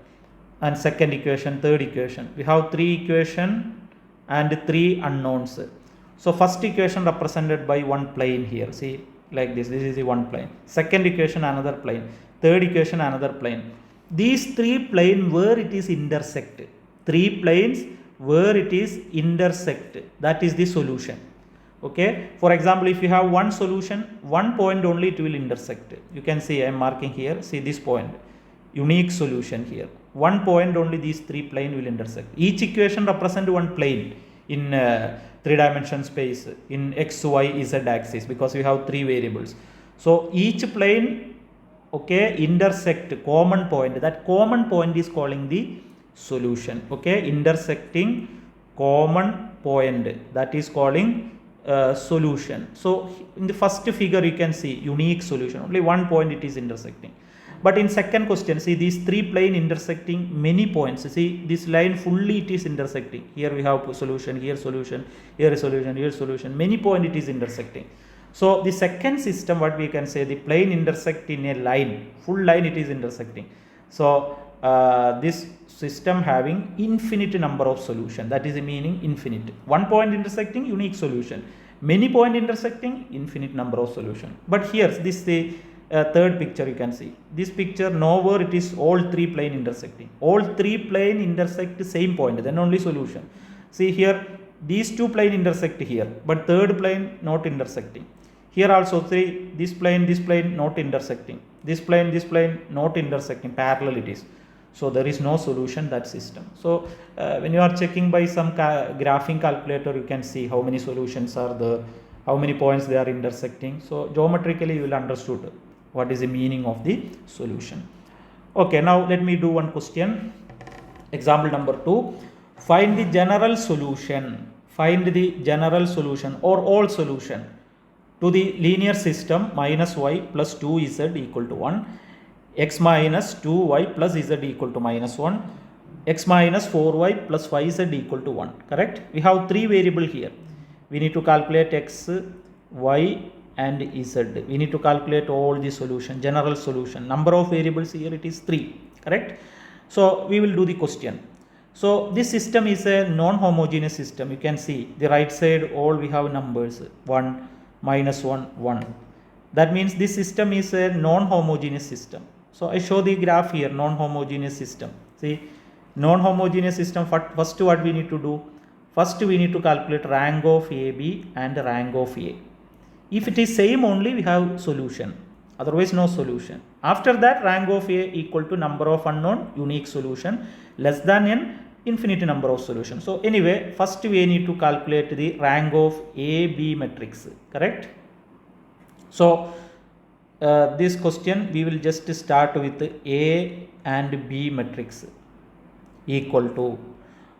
And second equation, third equation, we have 3 equation and 3 unknowns. So first equation represented by one plane here, see, like this is the one plane, second equation another plane, third equation another plane. These 3 plane where it is intersect, 3 planes where it is intersect, that is the solution, okay? For example, if you have one solution, one point only it will intersect, you can see I am marking here, see this point, unique solution here, one point only these 3 plane will intersect. Each equation represent one plane in 3 dimension space in x, y, z axis, because we have 3 variables. So each plane, okay, intersect common point, that common point is calling the solution, okay, intersecting common point, that is calling solution. So in the first figure you can see unique solution, only one point it is intersecting. But in second question, see these 3 plane intersecting many points, see this line fully it is intersecting, here we have solution, here solution, here solution, here solution, many point it is intersecting. So the second system, what we can say, the plane intersect in a line, full line it is intersecting. So this system having infinite number of solution, that is the meaning infinite. One point intersecting, unique solution, many point intersecting, infinite number of solution. But here this the third picture, you can see this picture, nowhere it is all 3 plane intersecting, all 3 plane intersect the same point, then only solution. See here these 2 plane intersect here, but third plane not intersecting. Here also this plane not intersecting, this plane not intersecting, parallel it is. So there is no solution that system. So when you are checking by some graphing calculator, you can see how many solutions are there, how many points they are intersecting. So geometrically you will understood what is the meaning of the solution. Okay, now let me do one question. Example number 2. Find the general solution find the general solution or all solution to the linear system minus y plus 2z equal to 1, x minus 2y plus z equal to minus 1, x minus 4y plus 5z equal to 1. Correct? We have three variables here. We need to calculate x, y and z. We need to calculate all the solution, general solution. Number of variables here, it is 3. Correct? So we will do the question. So this system is a non-homogeneous system. You can see the right side all we have numbers 1, minus 1, 1. That means this system is a non-homogeneous system. So I show the graph here, non-homogeneous system. See, non-homogeneous system, first what we need to do? First we need to calculate rank of AB and rank of A. If it is same only, we have solution. Otherwise no solution. After that, rank of A equal to number of unknown, unique solution, less than n, infinite number of solutions. So anyway, first we need to calculate the rank of A, B matrix. Correct? So this question we will just start with A and B matrix equal to,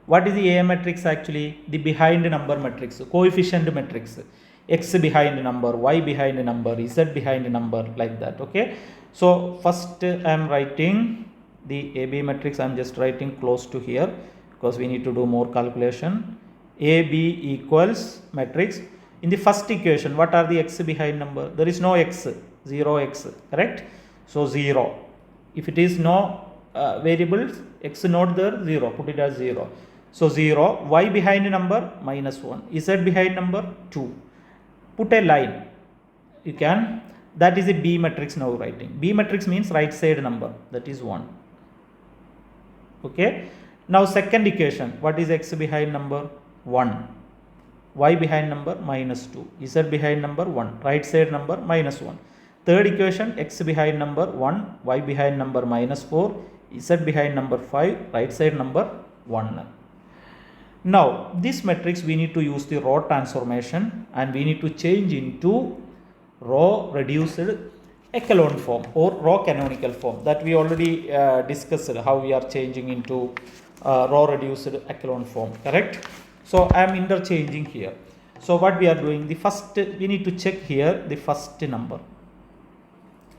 what is the A matrix actually? The behind number matrix, coefficient matrix. X behind number, y behind number, z behind number, like that. Okay. So first I am writing the AB matrix. I am just writing close to here because we need to do more calculation. AB equals matrix. In the first equation, what are the x behind number? There is no x, 0x. Correct? So 0. If it is no variables, x not there, 0. Put it as 0. So 0. Y behind number minus 1. Z behind number 2. Put a line. You can. That is a B matrix now writing. B matrix means right side number. That is 1. Okay. Now second equation. What is x behind number? 1. Y behind number minus 2. Z behind number 1. Right side number minus 1. Third equation, x behind number 1. Y behind number minus 4. Z behind number 5. Right side number 1. Now this matrix we need to use the row transformation and we need to change into row reduced echelon form or row canonical form. That we already discussed how we are changing into row reduced echelon form. Correct? So I am interchanging here. So what we are doing, the first we need to check here the first number.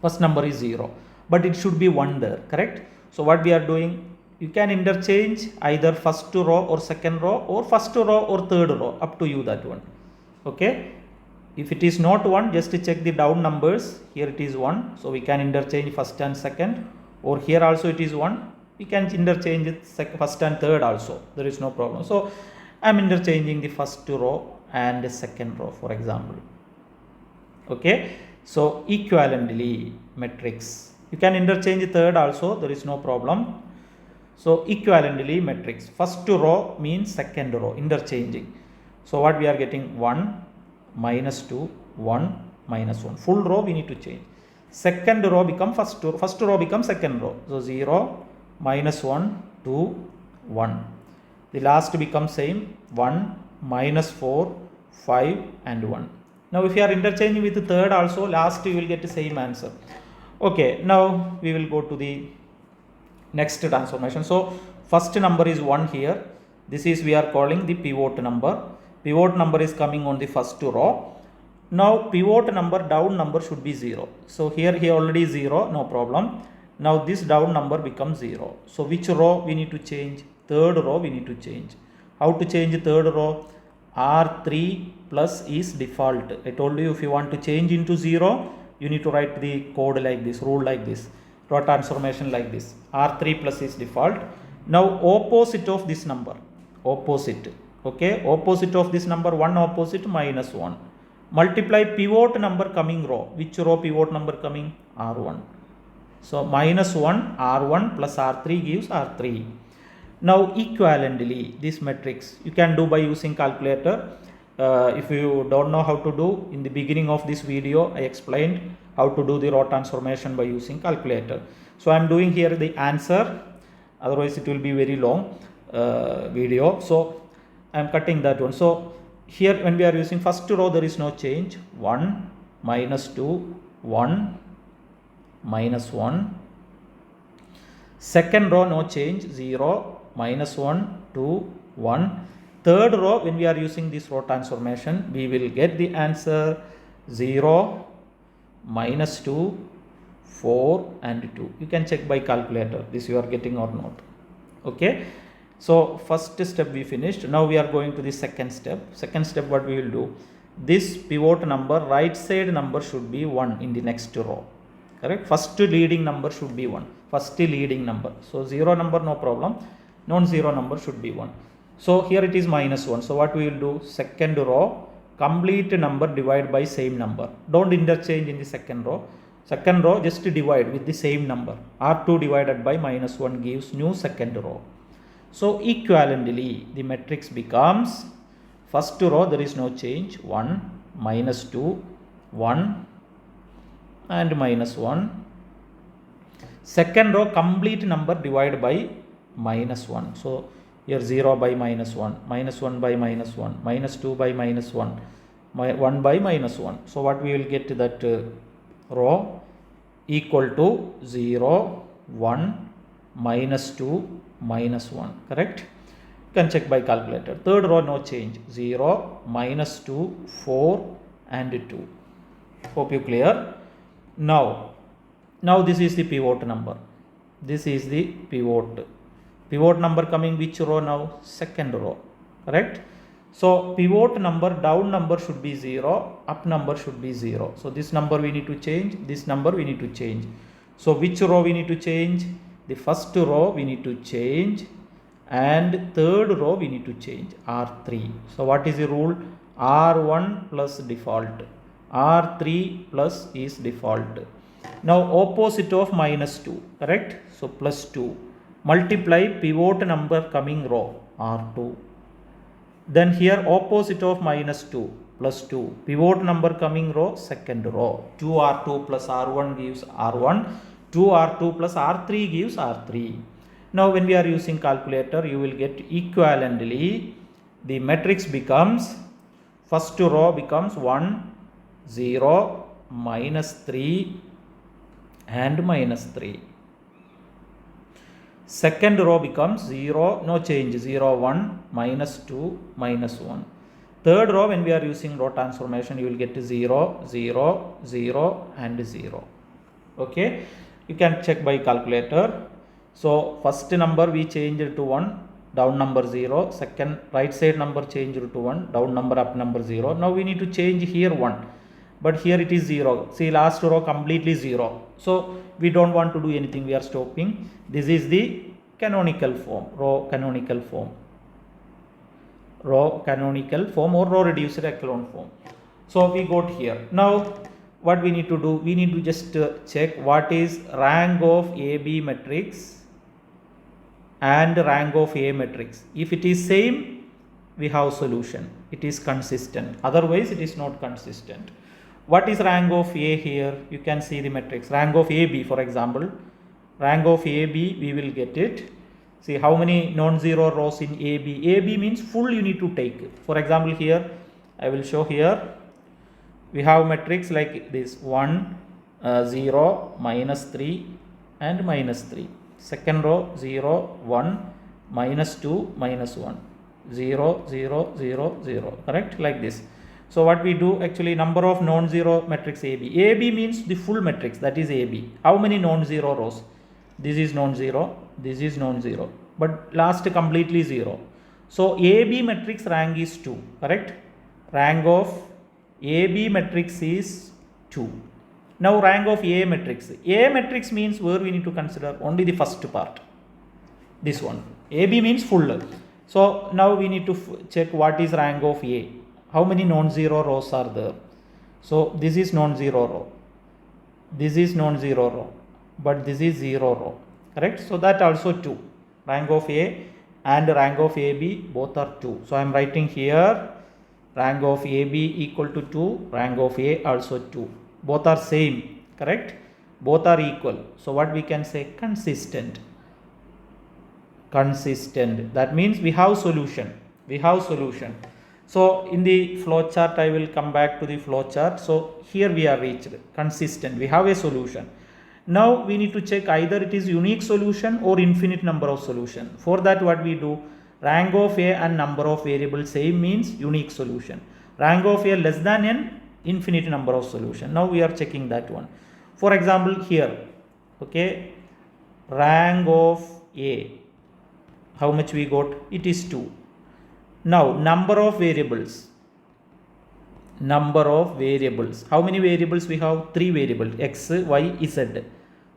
First number is 0, but it should be 1 there. Correct? So what we are doing, you can interchange either first row or second row or first row or third row, up to you that one. Okay. If it is not 1, just check the down numbers. Here it is 1. So we can interchange first and second, or here also it is 1. We can interchange it first and third also. There is no problem. So I am interchanging the first row and the second row, for example. Okay. So equivalently matrix. You can interchange the third also. There is no problem. So equivalently matrix. First row means second row, interchanging. So what we are getting? 1, minus 2, 1, minus 1. Full row we need to change. Second row become first row. First row becomes second row. So 0, minus 1, 2, 1. The last becomes same. 1, minus 4, 5 and 1. Now if you are interchanging with the third also, last you will get the same answer. Okay. Now we will go to the next transformation. So first number is 1 here. This is we are calling the pivot number. Pivot number is coming on the first row. Now pivot number, down number should be 0. So here already 0, no problem. Now this down number becomes 0. So which row we need to change? Third row we need to change. How to change third row? R3 plus is default. I told you if you want to change into 0, you need to write the code like this, rule like this, row transformation like this. R3 plus is default. Now opposite of this number, opposite. Okay, opposite of this number, 1 opposite minus 1. Multiply pivot number coming row. Which row pivot number coming? R1. So minus 1 R1 plus R3 gives R3. Now equivalently this matrix you can do by using calculator. If you don't know how to do, in the beginning of this video I explained how to do the row transformation by using calculator. So I am doing here the answer, otherwise it will be very long video. So I am cutting that one. So here when we are using first row, there is no change. 1, minus 2, 1, minus 1. Second row no change, 0, minus 1, 2, 1. Third row, when we are using this row transformation, we will get the answer 0, minus 2, 4 and 2. You can check by calculator this you are getting or not. Okay. So first step we finished. Now we are going to the second step. Second step, what we will do? This pivot number, right side number should be 1 in the next row. Correct. First leading number should be 1. First leading number. So 0 number no problem. Non-zero number should be 1. So here it is minus 1. So what we will do? Second row, complete number divide by same number. Don't interchange in the second row. Second row just divide with the same number. R2 divided by minus 1 gives new second row. So equivalently the matrix becomes, first row there is no change, 1, minus 2, 1 and minus 1. Second row complete number divided by minus 1. So here 0 by minus 1, minus 1 by minus 1, minus 2 by minus 1, 1 by minus 1. So what we will get that row equal to 0, 1, minus 2, minus 1. Correct? You can check by calculator. Third row no change, 0, minus 2, 4 and 2. Hope you clear. Now this is the pivot number. This is the pivot. Pivot number coming which row now? Second row. Correct? So pivot number, down number should be 0, up number should be 0. So this number we need to change, this number we need to change. So which row we need to change? The first row we need to change and third row we need to change, R3. So what is the rule? R1 plus default, R3 plus is default. Now opposite of minus 2, correct? So plus 2. Multiply pivot number coming row, R2. Then here opposite of minus 2, plus 2. Pivot number coming row, second row. 2R2 plus R1 gives R1. 2R2 plus R3 gives R3. Now when we are using calculator, you will get equivalently, the matrix becomes, first row becomes 1, 0, minus 3 and minus 3. Second row becomes 0, no change, 0, 1, minus 2, minus 1. Third row, when we are using row transformation, you will get 0, 0, 0 and 0. Okay, you can check by calculator. So first number we changed to 1, down number 0. Second right side number changed to 1, down number up number 0. Now we need to change here 1. But here it is 0. See, last row completely 0. So we don't want to do anything. We are stopping. This is the canonical form, row canonical form. Row canonical form or row reduced echelon form. So we got here. Now what we need to do? We need to just check what is rank of AB matrix and rank of A matrix. If it is same, we have solution. It is consistent. Otherwise, it is not consistent. What is rank of A here? You can see the matrix. Rank of AB, for example. Rank of AB, we will get it. See how many non-zero rows in AB. AB means full you need to take. For example, here, I will show here. We have matrix like this 1, 0, minus 3 and minus 3. Second row 0, 1, minus 2, minus 1. 0, 0, 0, 0. Correct? Like this. So what we do actually, number of non-zero matrix AB. AB means the full matrix, that is AB. How many non-zero rows? This is non-zero, this is non-zero. But last completely 0. So AB matrix rank is 2. Correct? Rank of AB matrix is 2. Now rank of A matrix. A matrix means where we need to consider only the first part. This one. AB means full. So now we need to check what is rank of A. How many non-zero rows are there? So this is non-zero row. This is non-zero row. But this is 0 row. Correct? So that also 2. Rank of A and rank of AB both are 2. So I am writing here rank of AB equal to 2. Rank of A also 2. Both are same. Correct? Both are equal. So what we can say? Consistent. Consistent. That means we have solution. We have solution. So in the flow chart, I will come back to the flow chart. So here we are reached consistent. We have a solution. Now we need to check either it is unique solution or infinite number of solution. For that what we do? rank of A and number of variables same means unique solution. Rank of A less than n, infinite number of solution. Now we are checking that one. For example here, okay, rank of A, how much we got? It is 2. Now number of variables, how many variables we have? 3 variables, x, y, z.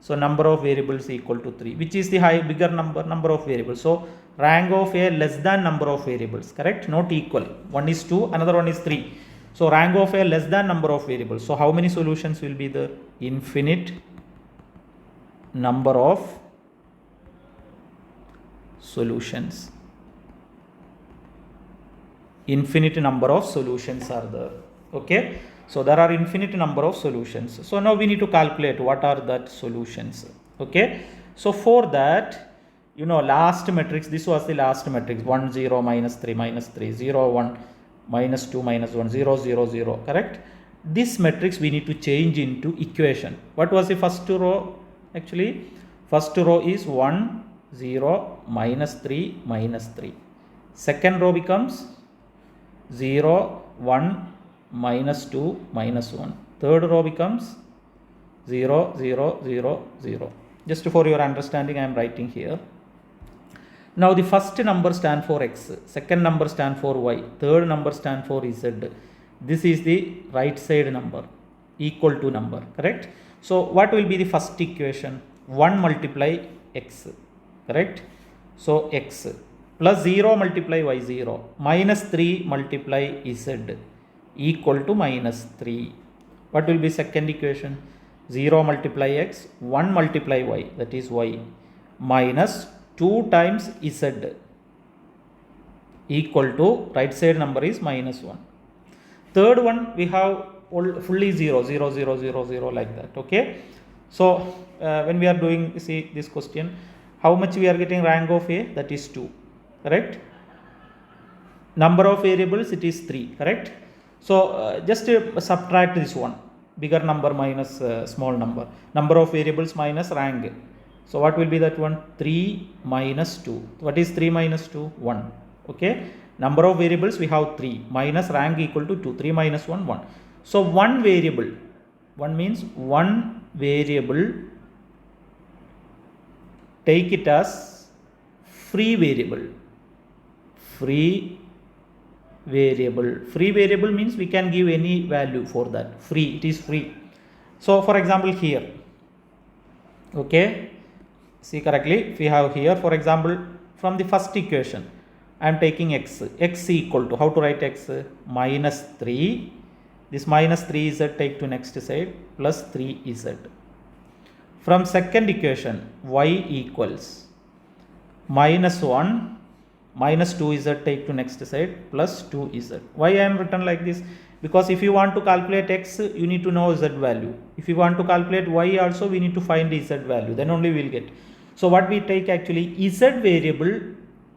So number of variables equal to 3, which is the bigger number of variables. So rank of A less than number of variables, correct? Not equal. One is 2, another one is 3. So rank of A less than number of variables. So how many solutions will be there? Infinite number of solutions. Infinite number of solutions are there. Okay. So there are infinite number of solutions. So now we need to calculate what are that solutions. Okay. So for that, last matrix, this was the last matrix, 1 0 minus 3 minus 3 0 1 minus 2 minus 1 0 0 0, correct? This matrix we need to change into equation. What was the first row? Actually first row is 1 0 minus 3 minus 3. Second row becomes 0 1 minus 2 minus 1. Third row becomes 0 0 0 0. Just for your understanding I am writing here. Now the first number stand for x, second number stand for y, third number stand for z. This is the right side number, equal to number, correct? So what will be the first equation? 1 multiply x, correct? So x plus 0 multiply y 0 minus 3 multiply z equal to minus 3. What will be second equation? 0 multiply x, 1 multiply y, that is y, minus 2 times z equal to right side number is minus 1. Third one we have fully 0 0 0 0 0 like that. Okay. So when we are doing, see this question, how much we are getting rank of A? That is 2, correct? Number of variables, it is 3, correct? So just subtract this one, bigger number minus small number, number of variables minus rank. So what will be that one? 3 minus 2. What is 3 minus 2? 1. Okay. Number of variables we have 3 minus rank equal to 2. 3 minus 1, 1. So one variable, 1 means one variable, take it as free variable. Free variable means we can give any value for that. Free, it is free. So for example here, okay, see correctly, if we have here, for example, from the first equation I am taking x equal to, how to write x? Minus 3, this minus 3z take to next side, plus 3z. From second equation y equals minus 1 minus 2z take to next side, plus 2z. Why I am written like this? Because if you want to calculate x, you need to know z value. If you want to calculate y also, we need to find the z value, then only we will get. So what we take actually, z variable,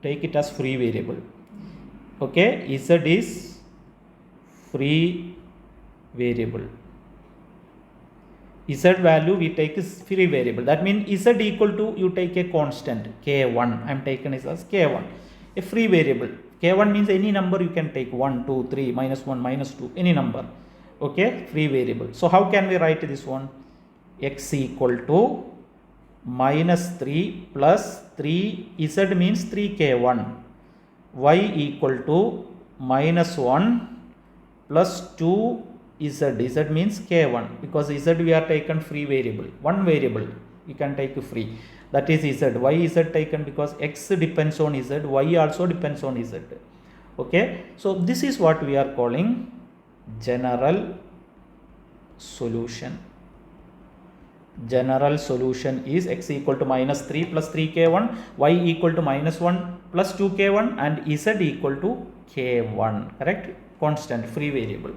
take it as free variable. Okay, z is free variable. Z value we take is free variable. That means z equal to, you take a constant k1. I am taken as k1, a free variable. K1 means any number you can take, 1, 2, 3, minus 1, minus 2, any number. Okay, free variable. So how can we write this one? X equal to minus 3 plus 3, z means 3k1, y equal to minus 1 plus 2 z means k1, because z we are taken free variable, one variable you can take free, that is z. Why z taken? Because x depends on z, y also depends on z. Okay, so this is what we are calling general solution. General solution is x equal to minus 3 plus 3k1, y equal to minus 1 plus 2k1, and z equal to k1, correct? Constant, free variable.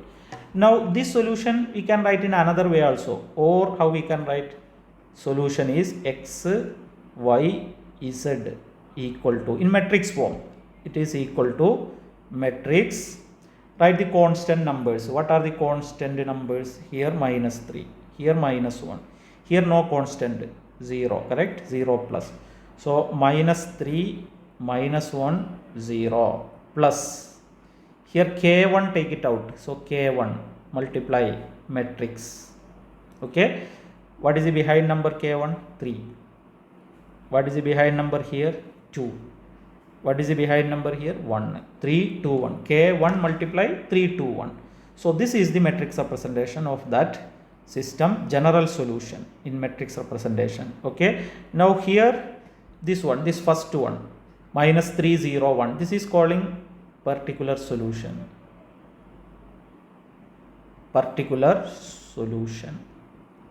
Now this solution we can write in another way also, or how we can write? Solution is x, y, z equal to, in matrix form, it is equal to matrix. Write the constant numbers. What are the constant numbers? Here minus 3, here minus 1, here no constant, 0, correct? 0 plus. So minus 3 minus 1 0 plus here k1 take it out, so k1 multiply matrix. Okay, what is the behind number k1? 3. What is the behind number here? 2. What is the behind number here? 1. 3 2 1, k1 multiply 3 2 1. So this is the matrix representation of that system, general solution in matrix representation. Okay, now here this one, this first one, minus 3 0 1, this is calling particular solution. Particular solution.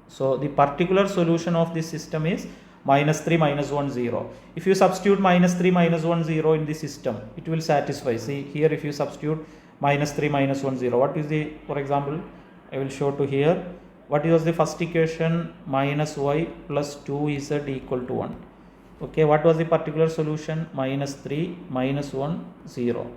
So the particular solution of this system is minus 3 minus 1 0. If you substitute minus 3 minus 1 0 in the system, it will satisfy. See here, if you substitute minus 3 minus 1 0, what is the, for example, I will show to here, what was the first equation? Minus y plus 2z equal to 1. Okay, what was the particular solution? Minus 3 minus 1 0.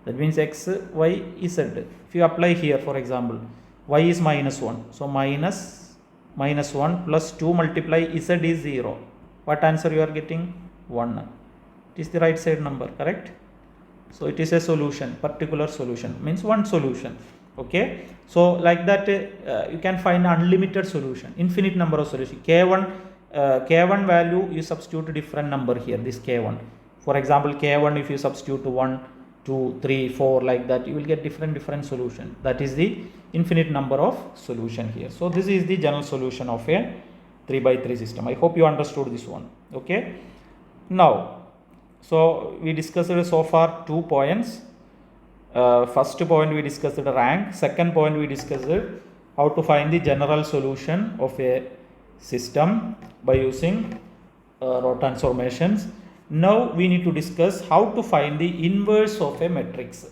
That means x, y, z. If you apply here, for example, y is minus 1, so minus 1 plus 2 multiply z is 0. What answer you are getting? 1. It is the right side number, correct? So it is a solution, particular solution means one solution. Okay, so like that you can find unlimited solution, infinite number of solution. K1 value you substitute a different number here, this k1. For example, k1 if you substitute 1 2 3 4 like that, you will get different solution. That is the infinite number of solution here. So this is the general solution of a 3x3 system. I hope you understood this one. Okay, now so we discussed so far 2 points. First point we discussed the rank. Second point we discussed how to find the general solution of a system by using row transformations. Now we need to discuss how to find the inverse of a matrix.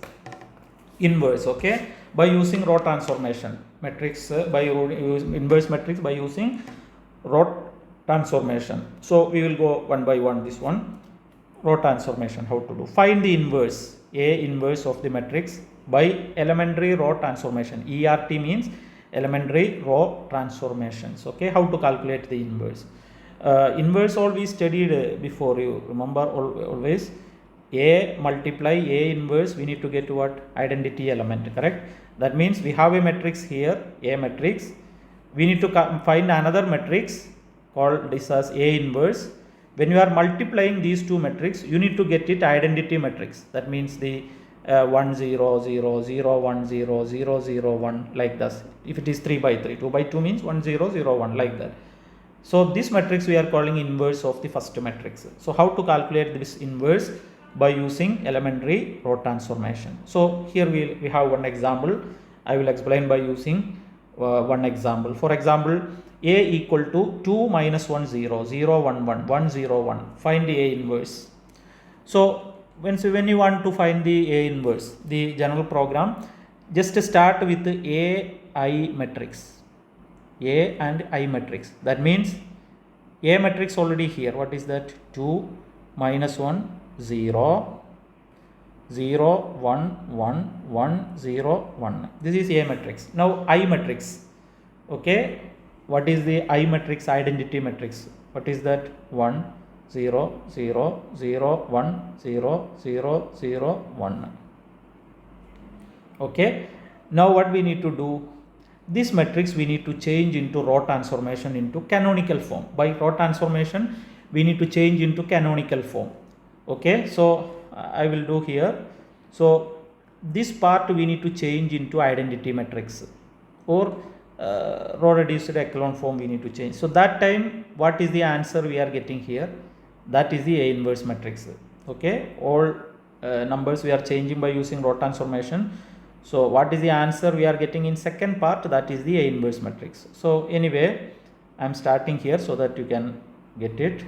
Inverse, okay, by using row transformation. Matrix by inverse matrix by using row transformation. So we will go one by one. This one, row transformation, how to do. Find the inverse, A inverse of the matrix by elementary row transformation. ERT means elementary row transformations. Okay, how to calculate the inverse? Inverse all we studied before. You remember always A multiply A inverse, we need to get what? Identity element, correct? That means we have a matrix here, A matrix. We need to find another matrix called this as A inverse. When you are multiplying these two matrices, you need to get it identity matrix. That means the 1 0 0 0 1 0 0 0 1 like this. If it is 3 by 3, 2 by 2 means 1 0 0 1 like that. So this matrix we are calling inverse of the first matrix. So how to calculate this inverse? By using elementary row transformation. So here we have one example. I will explain by using one example. For example, A equal to 2 minus 1 0 0 1 1 1 0 1. Find the A inverse. So when you want to find the A inverse, the general program, just start with the AI matrix. A and I matrix. That means A matrix already here. What is that? 2 minus 1 0 0 1 1 1 0 1. This is A matrix. Now I matrix. Okay, what is the I matrix? Identity matrix. What is that? 1 0 0 0 1 0 0 0 1. Okay, now what we need to do? This matrix we need to change into row transformation into canonical form. By row transformation we need to change into canonical form. Okay, so I will do here. So this part we need to change into identity matrix or row reduced echelon form we need to change. So that time what is the answer we are getting here? That is the A inverse matrix. Okay, all numbers we are changing by using row transformation. So what is the answer we are getting in second part? That is the A inverse matrix. So anyway, I am starting here so that you can get it.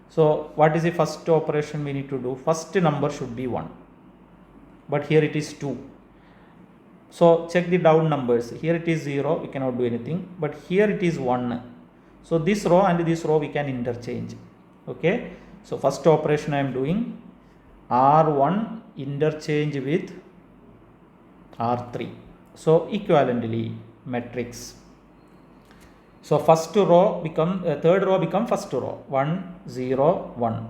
So what is the first operation we need to do? First number should be 1, but here it is 2. So check the down numbers. Here it is 0, we cannot do anything, but here it is 1. So this row and this row we can interchange. Okay, so first operation I am doing, R1 interchange with R3. So equivalently matrix. So first row become third row become first row, 1 0 1.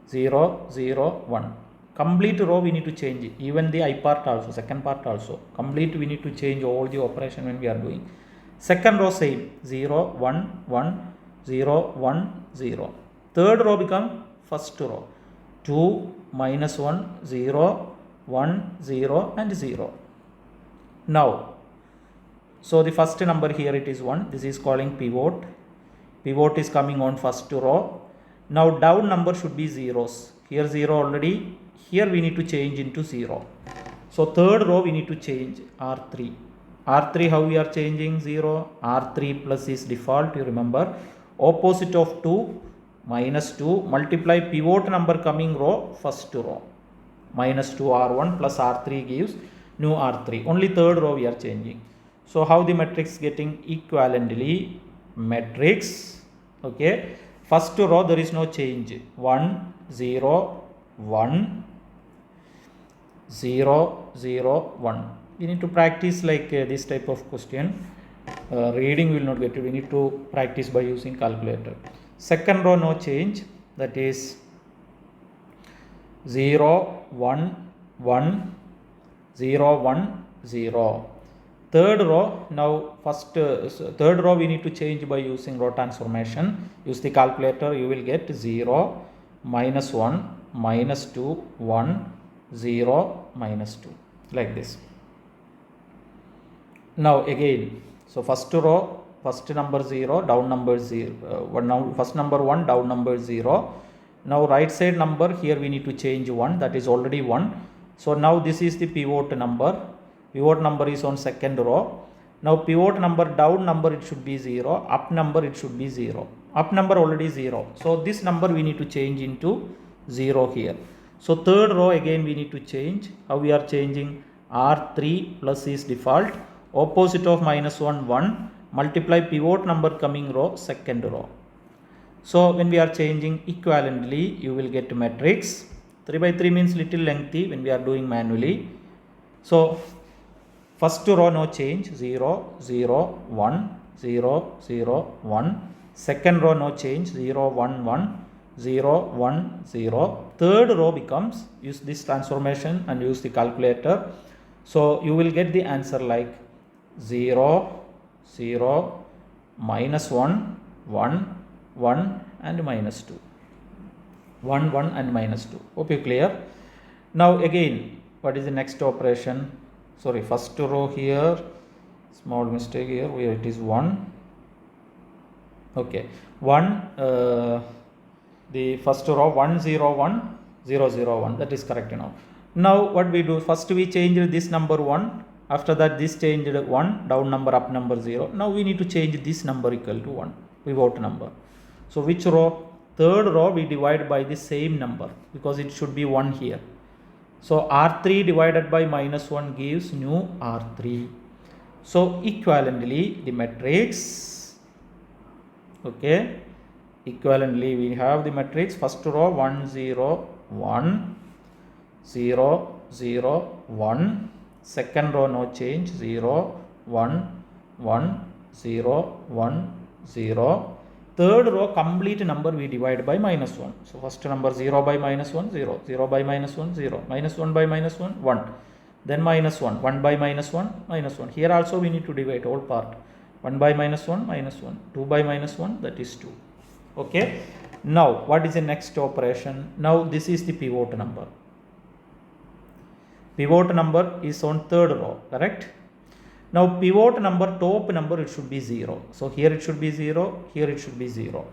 0, 0, 1. Complete row we need to change, even the I part also, second part also. Complete we need to change all the operation when we are doing. Second row same, 0, 1, 1, 0, 1, 0. Third row become first row, 2, minus 1, 0, 1, 0 and 0. Now, so the first number here it is 1, this is calling pivot. Pivot is coming on first row. Now down number should be zeros. Here 0 already, here we need to change into 0. So third row we need to change R3. R3 how we are changing? 0. R3 plus is default, you remember. Opposite of 2, minus 2, multiply pivot number coming row, first row. Minus 2 R1 plus R3 gives new R3. Only third row we are changing. So how the matrix getting? Equivalently matrix, okay. First row there is no change, 1, 0, 1, 0, 0, 1. We need to practice like this type of question. Reading will not get it. We need to practice by using calculator. Second row no change, that is 0, 1, 1, 0, 1, 0. Third row, now third row we need to change by using row transformation. Use the calculator, you will get 0, minus 1, minus 2, 1, 0, minus 2, like this. Now again, so first row, first number 0, down number 0, now first number 1, down number 0. Now right side number, here we need to change 1, that is already 1. So now this is the pivot number. Pivot number is on second row. Now pivot number, down number it should be 0, up number it should be 0. Up number already 0. So this number we need to change into 0 here. So third row again we need to change. How we are changing? R3 plus is default. Opposite of minus 1, 1. Multiply pivot number coming row, second row. So when we are changing equivalently, you will get matrix. 3 by 3 means little lengthy when we are doing manually. So first row no change, 0, 0, 1, 0, 0, 1. Second row no change, 0, 1, 1, 0, 1, 0. Third row becomes, use this transformation and use the calculator. So you will get the answer like 0, 0, minus 1, 1, 1 and minus 2. 1, 1 and minus 2. Hope you clear. Now again, what is the next operation? Sorry, first row here, small mistake here, where it is 1. Okay, 1, the first row 1, 0, 1, 0, 0, 1, that is correct now. Now what we do, first we change this number 1, after that this changed 1, down number, up number 0. Now we need to change this number equal to 1, pivot number. So which row? Third row we divide by the same number, because it should be 1 here. So R3 divided by minus 1 gives new R3. So equivalently the matrix, okay, equivalently we have the matrix. First row 1, 0, 1, 0, 0, 1. Second row no change, 0, 1, 1, 0, 1, 0. Third row complete number we divide by minus 1. So first number 0 by minus 1, 0, 0 by minus 1, 0, minus 1 by minus 1, 1. Then minus 1, 1 by minus 1, minus 1. Here also we need to divide all part. 1 by minus 1, minus 1. 2 by minus 1, that is 2. Okay. Now what is the next operation? Now this is the pivot number. Pivot number is on third row, correct? Now pivot number, top number, it should be 0. So here it should be 0, here it should be 0.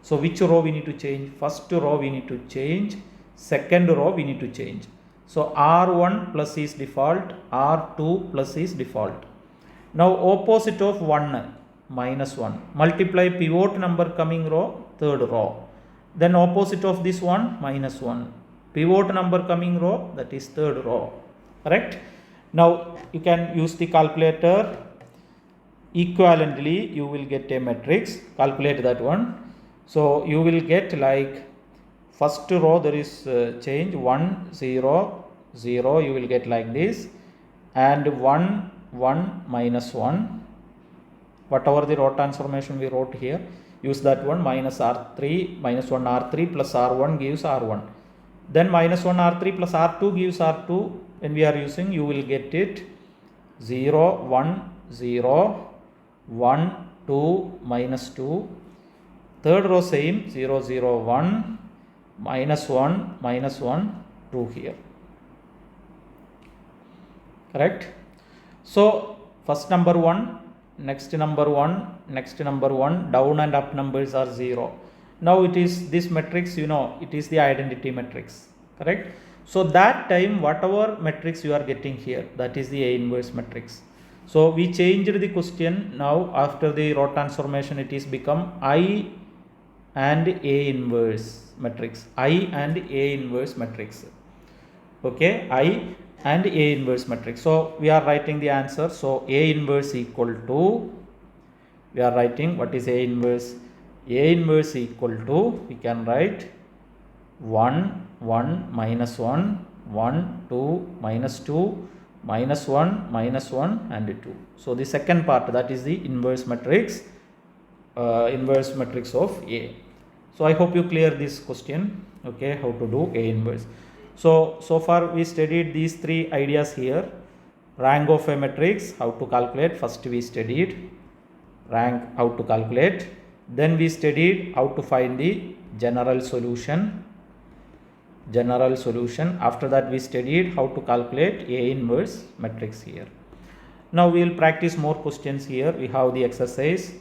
So which row we need to change? First row we need to change, second row we need to change. So R1 plus is default, R2 plus is default. Now opposite of 1, minus 1. Multiply pivot number coming row, third row. Then opposite of this one, minus 1. Pivot number coming row, that is third row. Correct? Now you can use the calculator. Equivalently you will get a matrix. Calculate that one. So you will get like first row there is change 1, 0, 0. You will get like this, and 1, 1, minus 1. Whatever the row transformation we wrote here, use that one. Minus R3, minus 1 R3 plus R1 gives R1. Then minus 1 R3 plus R2 gives R2. When we are using, you will get it 0, 1, 0, 1, 2, minus 2. Third row same 0, 0, 1, minus 1, minus 1, 2 here. Correct? So first number 1, next number 1, next number 1, down and up numbers are 0. Now it is this matrix, it is the identity matrix. Correct? So that time whatever matrix you are getting here, that is the A inverse matrix. So we changed the question. Now after the row transformation, it is become I and A inverse matrix. I and A inverse matrix. Okay, I and A inverse matrix. So we are writing the answer. So A inverse equal to, we are writing what is A inverse. A inverse equal to, we can write 1, 1, minus 1, 1, 2, minus 2, minus 1, minus 1 and 2. So the second part, that is the inverse matrix of A. So I hope you clear this question. Okay, how to do A inverse. So far we studied these three ideas here. Rank of a matrix, how to calculate. First we studied rank, how to calculate. Then we studied how to find the general solution. After that we studied how to calculate A inverse matrix here. Now we will practice more questions here. We have the exercise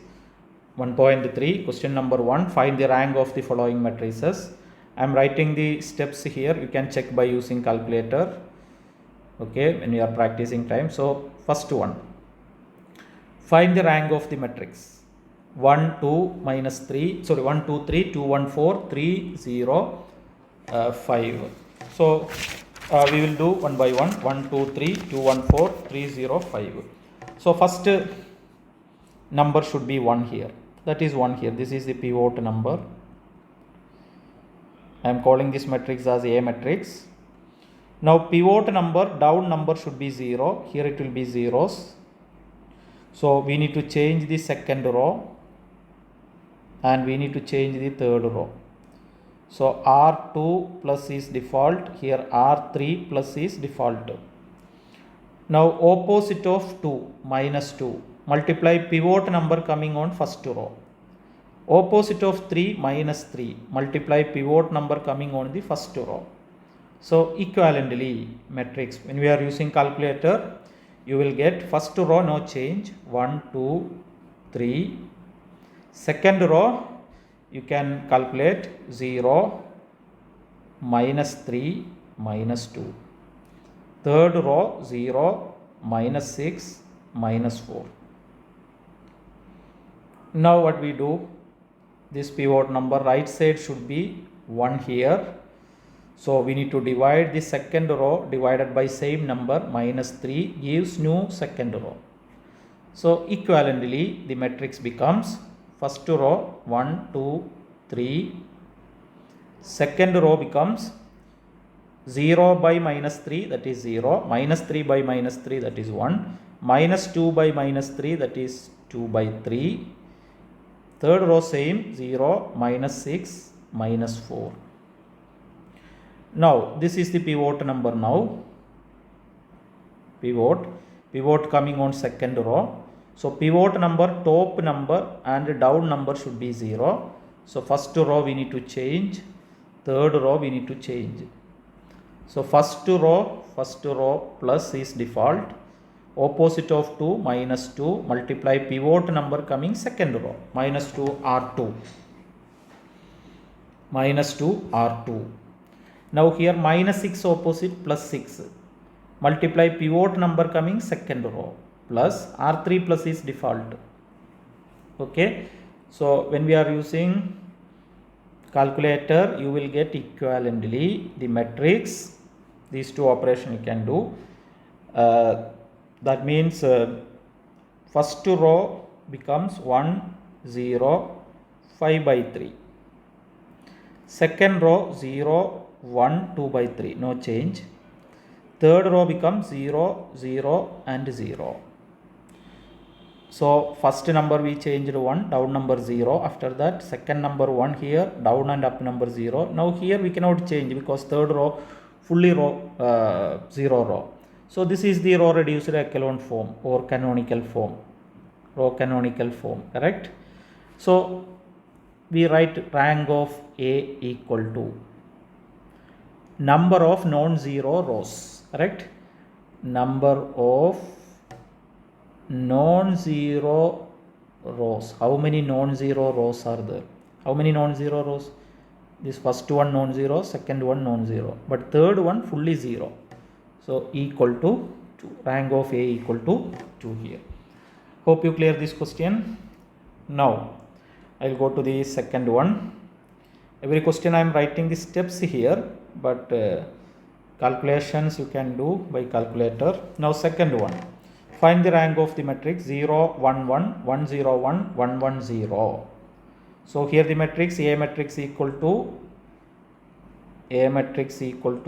1.3, question number 1, find the rank of the following matrices. I am writing the steps here. You can check by using calculator. Okay, when you are practicing time. So first one, find the rank of the matrix. 1, 2, minus 3, sorry, 1, 2, 3, 2, 1, 4, 3, 0, 5. So we will do one by one. 1, 2, 3, 2, 1, 4, 3, 0, 5. So first number should be 1 here. That is 1 here. This is the pivot number. I am calling this matrix as A matrix. Now pivot number, down number should be 0. Here it will be zeros. So we need to change the second row and we need to change the third row. So R2 plus is default. Here R3 plus is default. Now opposite of 2, minus 2. Multiply pivot number coming on first row. Opposite of 3, minus 3. Multiply pivot number coming on the first row. So equivalently matrix, when we are using calculator, you will get first row no change, 1, 2, 3. Second row you can calculate 0, minus 3, minus 2. Third row 0, minus 6, minus 4. Now what we do, this pivot number right side should be 1 here. So we need to divide the second row divided by same number, minus 3 gives new second row. So equivalently the matrix becomes first row 1, 2, 3. Second row becomes 0 by minus 3, that is 0. Minus 3 by minus 3, that is 1. Minus 2 by minus 3, that is 2 by 3. Third row same, 0, minus 6, minus 4. Now this is the pivot number now. Pivot coming on second row. So pivot number, top number and down number should be 0. So first row we need to change. Third row we need to change. So first row plus is default. Opposite of 2, minus 2. Multiply pivot number coming second row. Minus 2 R2. Minus 2 R2. Now here minus 6 opposite plus 6. Multiply pivot number coming second row. Plus R3 plus is default. Okay. So when we are using calculator, you will get equivalently the matrix. These two operations you can do. That means first row becomes 1, 0, 5 by 3. Second row 0, 1, 2 by 3. No change. Third row becomes 0, 0 and 0. So first number we changed 1, down number 0. After that second number 1 here, down and up number 0. Now here we cannot change because third row fully row 0 row. So this is the row reduced echelon form or canonical form, row canonical form, correct? So we write rank of A equal to number of non-zero rows, correct? Number of non-zero rows. How many non-zero rows are there? How many non-zero rows? This first one non-zero, second one non-zero, but third one fully zero. So equal to 2. Rank of A equal to 2 here. Hope you clear this question. Now I will go to the second one. Every question I am writing the steps here, but calculations you can do by calculator. Now second one. Find the rank of the matrix 0, 1, 1, 1, 0, 1, 1, 1, 0. So here the matrix A matrix equal to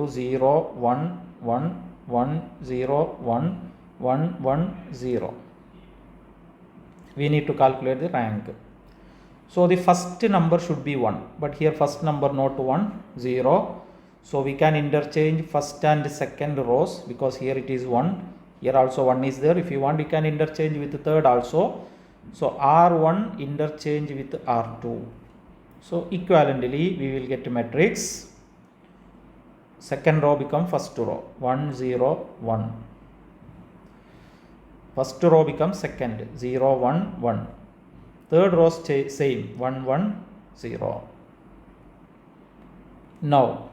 0, 1, 1, 1, 0, 1, 1, 1, 0. We need to calculate the rank. So the first number should be 1, but here first number not 1, 0. So we can interchange first and second rows because here it is 1. Here also 1 is there. If you want, you can interchange with the third also. So R1 interchange with R2. So equivalently we will get matrix. Second row become first row, 1, 0, 1. First row becomes second, 0, 1, 1. Third row same, 1, 1, 0. Now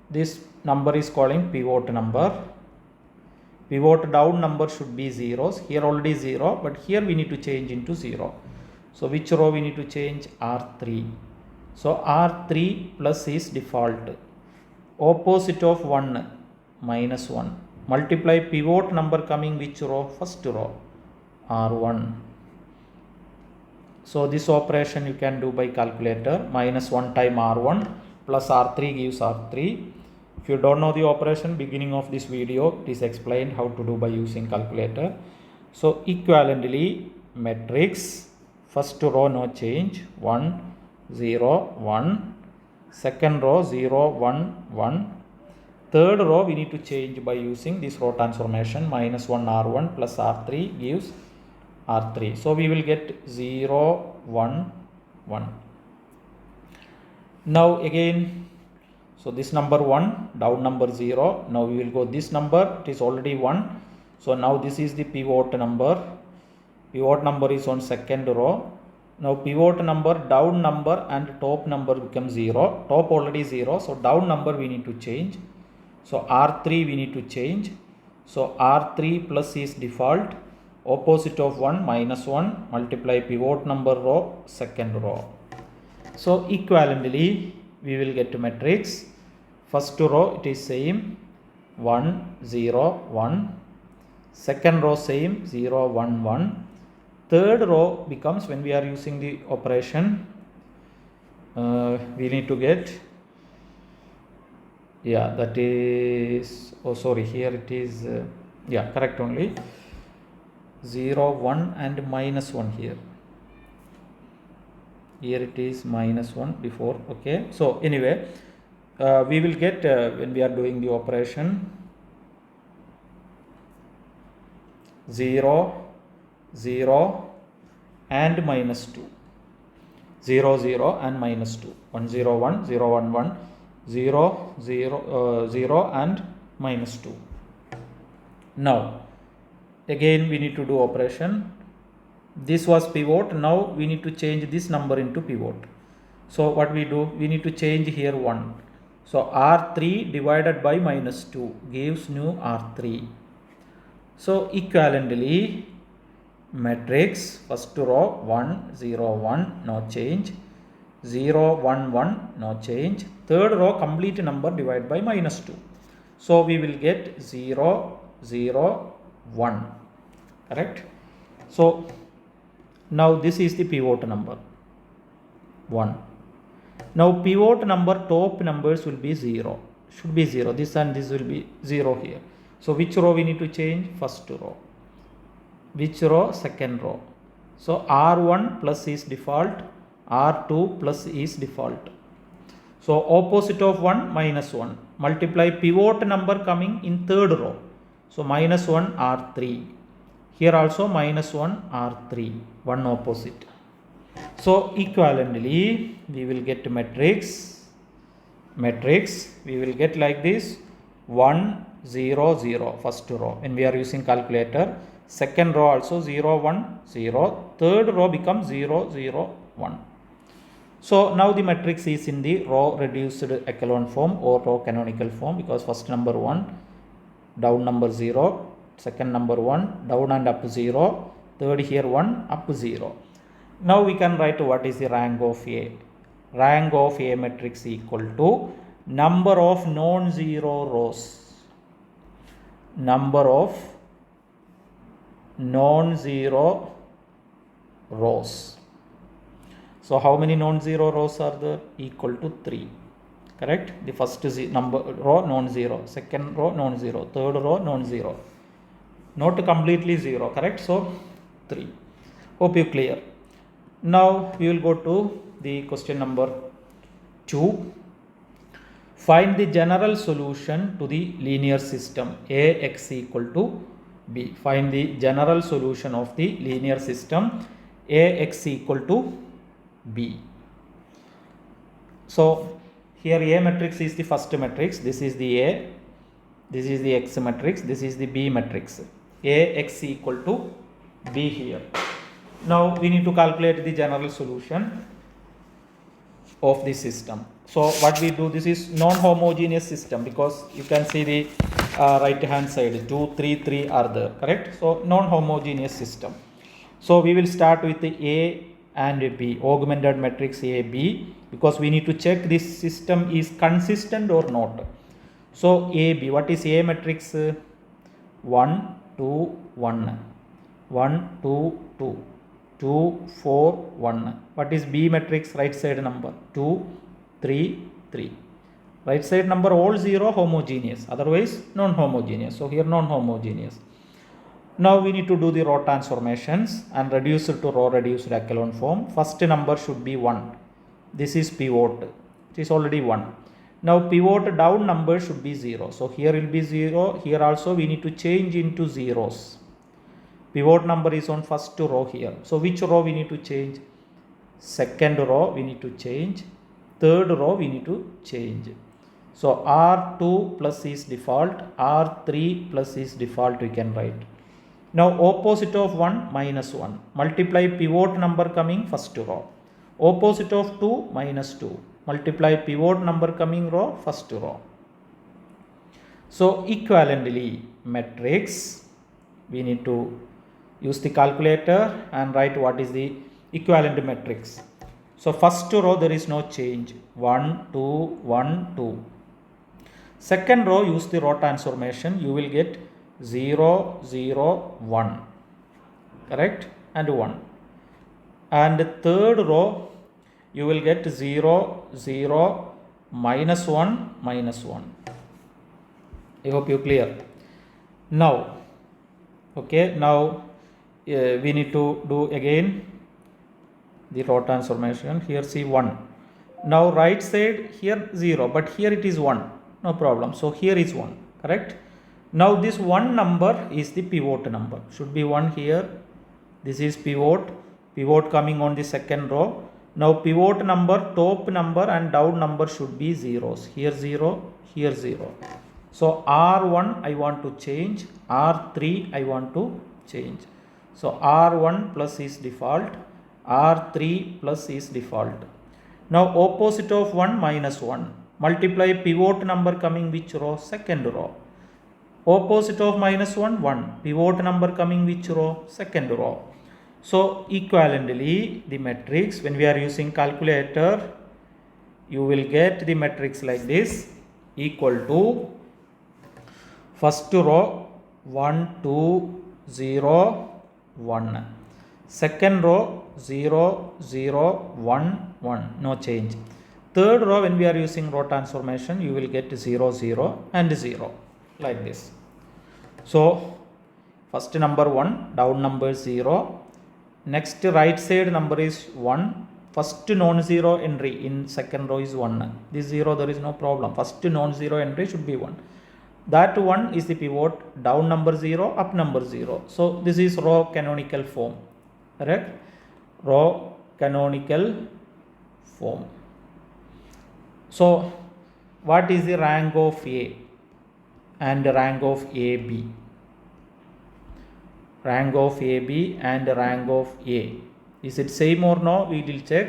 this number is calling pivot number. Pivot down number should be zeros. Here already 0, but here we need to change into 0. So which row we need to change? R3. So R3 plus is default. Opposite of 1, minus 1. Multiply pivot number coming which row? First row, R1. So this operation you can do by calculator. Minus 1 time R1 plus R3 gives R3. If you don't know the operation, beginning of this video it is explained how to do by using calculator. So equivalently matrix, first row no change, 1, 0, 1. Second row 0, 1, 1. Third row we need to change by using this row transformation. Minus 1 R1 plus R3 gives R3. So we will get 0, 1, 1. Now again, so this number 1, down number 0. Now we will go this number, it is already 1. So now this is the pivot number. Pivot number is on second row. Now pivot number, down number and top number become 0. Top already 0. So down number we need to change. So R3 we need to change. So R3 plus is default. Opposite of 1, minus 1. Multiply pivot number row, second row. So equivalently we will get matrix. First row it is same, 1, 0, 1. Second row same, 0, 1, 1. Third row becomes, when we are using the operation, we need to get, that is, here it is, correct only, 0, 1 and minus 1 here. Here it is minus 1 before, okay. So anyway, we will get, when we are doing the operation, 0, 0 and minus 2. 0, 0 and minus 2. 1, 0, 1, 0, 1, 1, 0, 0, 0 and minus 2. Now, again we need to do operation. This was pivot. Now we need to change this number into pivot. So what we do? We need to change here 1. So R3 divided by minus 2 gives new R3. So equivalently matrix, first row 1, 0, 1, no change. 0, 1, 1, no change. Third row complete number divided by minus 2. So we will get 0, 0, 1. Correct? So now this is the pivot number 1. Now pivot number, top numbers will be 0. Should be 0. This and this will be 0 here. So which row we need to change? First row. Which row? Second row. So R1 plus is default, R2 plus is default. So opposite of 1 minus 1, multiply pivot number coming in third row. So minus 1 R3, here also minus 1 R3, one opposite. So equivalently we will get matrix, we will get like this: 1 0 0 first row when we are using calculator, second row also 0 1 0, third row becomes 0 0 1. So now the matrix is in the row reduced echelon form or row canonical form, because first number 1 down number 0, second number 1 down and up 0, third here 1 up 0. Now we can write what is the rank of A. Rank of A matrix equal to number of non-zero rows. Number of non-zero rows. So how many non-zero rows are there? Equal to 3. Correct? The first number row non-zero, second row non-zero, third row non-zero. Not completely 0. Correct? So 3. Hope you clear. Now we will go to the question number 2. Find the general solution to the linear system Ax equal to B. Find the general solution of the linear system Ax equal to B. So here A matrix is the first matrix. This is the A. This is the X matrix. This is the B matrix. Ax equal to B here. Now we need to calculate the general solution of the system. So what we do, this is non-homogeneous system, because you can see the right hand side 2 3 3 are there. Correct? So non-homogeneous system. So we will start with the A and B, augmented matrix A B, because we need to check this system is consistent or not. So AB, what is A matrix? 1 2 1 1 2 2 2 4 1. What is B matrix? Right side number 2 3 3. Right side number all 0 homogeneous, otherwise non-homogeneous. So here non-homogeneous. Now we need to do the row transformations and reduce it to row reduced echelon form. First number should be 1. This is pivot. It is already 1. Now pivot down number should be 0. So here will be 0. Here also we need to change into zeros. Pivot number is on first row here. So which row we need to change? Second row we need to change. Third row we need to change. So R2 plus is default, R3 plus is default, we can write. Now opposite of 1 minus 1. Multiply pivot number coming first row. Opposite of 2 minus 2. Multiply pivot number coming row first row. So equivalently matrix, we need to use the calculator and write what is the equivalent matrix. So first row there is no change, 1 2 1 2. Second row use the row transformation, you will get 0 0 1. Correct? And 1. And third row you will get 0 0 minus 1 minus 1. I hope you clear. Now okay, now we need to do again the row transformation. Here see 1. Now right side here 0, but here it is 1. No problem. So here is 1. Correct? Now this 1 number is the pivot number. Should be 1 here. This is pivot. Pivot coming on the second row. Now pivot number, top number and down number should be zeros. Here 0, here 0. So R1 I want to change. R3 I want to change. So R1 plus is default, R3 plus is default. Now opposite of 1 minus 1. Multiply pivot number coming which row? Second row. Opposite of minus 1, 1. Pivot number coming which row? Second row. So equivalently the matrix, when we are using calculator, you will get the matrix like this, equal to first row 1 2 0 1. Second row 0 0 1 1. No change. Third row, when we are using row transformation, you will get 0 0 and 0 like this. So first number 1, down number 0. next right side number is 1, first non-zero entry in second row is 1. This 0 there is no problem, first non-zero entry should be 1. That 1 is the pivot, down number 0, up number 0. So this is row canonical form, correct? Row canonical form. So what is the rank of A and rank of AB? Rank of AB and rank of A, is it same or no? We will check.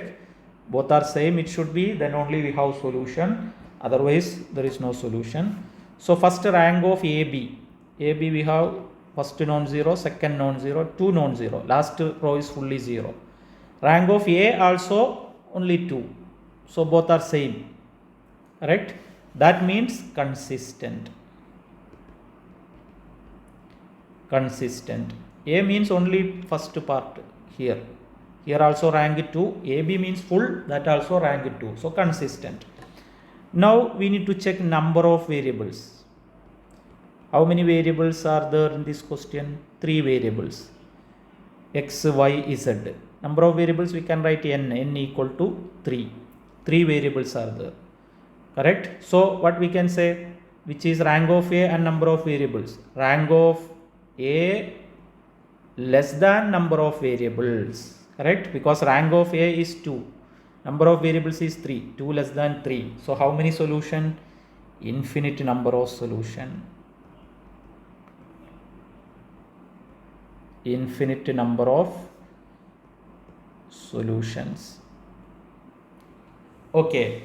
Both are same, it should be, then only we have solution, otherwise there is no solution. So first rank of AB, AB we have first non-zero, second non-zero, 2 non-zero, last row is fully 0. Rank of A also only 2, so both are same, correct? That means consistent. Consistent. A means only first part here. Here also rank 2. AB means full, that also rank 2. So consistent. Now we need to check number of variables. How many variables are there in this question? 3 variables. X, Y, Z. Number of variables we can write n equal to 3. 3 variables are there. Correct? So what we can say? Which is rank of A and number of variables? Rank of A less than number of variables, correct? Because rank of A is 2, number of variables is 3, 2 less than 3. So how many solution? Infinite number of solution. Infinite number of solutions. Okay,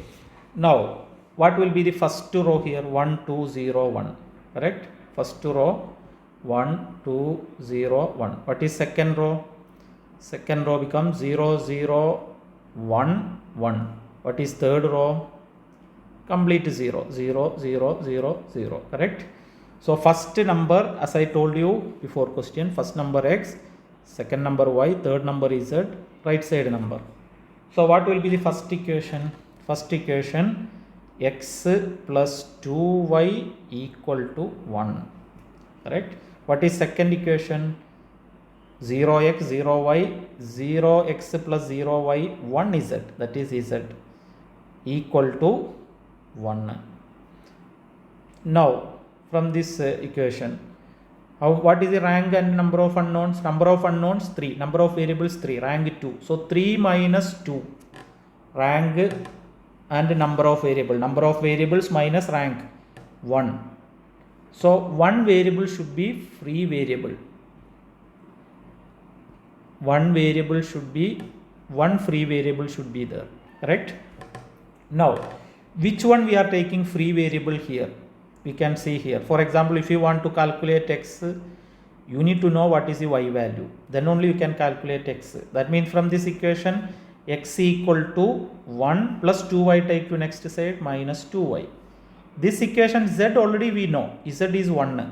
now what will be the first row here? 1, 2, 0, 1, correct? First row 1, 2, 0, 1. What is second row? Second row becomes 0, 0, 1, 1. What is third row? Complete 0, 0, 0, 0, 0, correct? So first number, as I told you before question, first number X, second number Y, third number Z, right side number. So what will be the first equation? First equation, X plus 2Y equal to 1, correct? What is second equation? 0x, 0y, 0x plus 0y, 1z, that is z, equal to 1. Now, from this equation, what is the rank and number of unknowns? Number of unknowns 3, number of variables 3, rank 2. So 3 minus 2, rank and number of variables minus rank 1. So one variable should be free variable. One free variable should be there, correct? Now, which one we are taking free variable here? We can see here. For example, if you want to calculate x, you need to know what is the y value. Then only you can calculate x. That means from this equation, x equal to 1 plus 2y take to next side minus 2y. This equation z already we know, z is 1,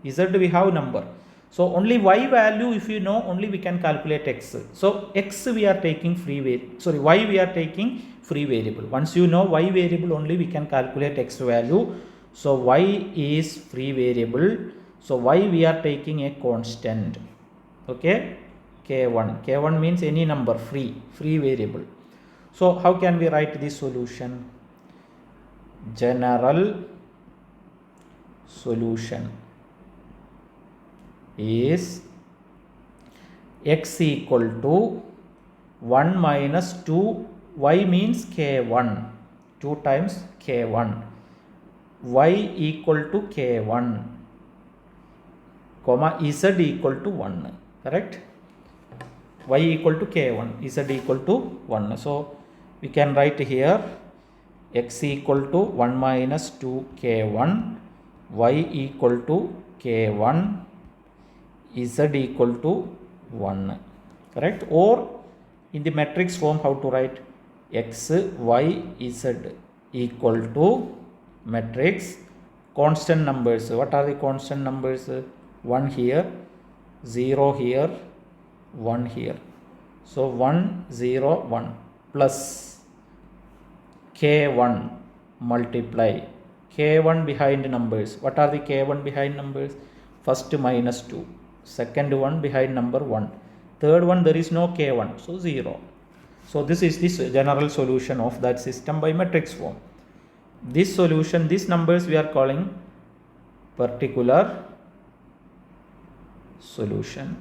z we have number. So only y value if you know, only we can calculate x. So x we are taking y we are taking free variable. Once you know y variable, only we can calculate x value. So y is free variable. So y we are taking a constant. Okay, k1. K1 means any number, free variable. So how can we write this solution? General solution is x equal to 1 minus 2, y means k1, 2 times k1, y equal to k1, comma z equal to 1, correct? Y equal to k1, z equal to 1. So we can write here x equal to 1 minus 2 k1, y equal to k1, z equal to 1, correct? Or in the matrix form, how to write? X, y, z equal to matrix constant numbers. What are the constant numbers? 1 here, 0 here, 1 here. So 1, 0, 1 plus k1 multiply k1 behind numbers. What are the k1 behind numbers? First minus 2, second one behind number 1, third one there is no k1, so 0. So this is this general solution of that system by matrix form. This solution, these numbers we are calling particular solution.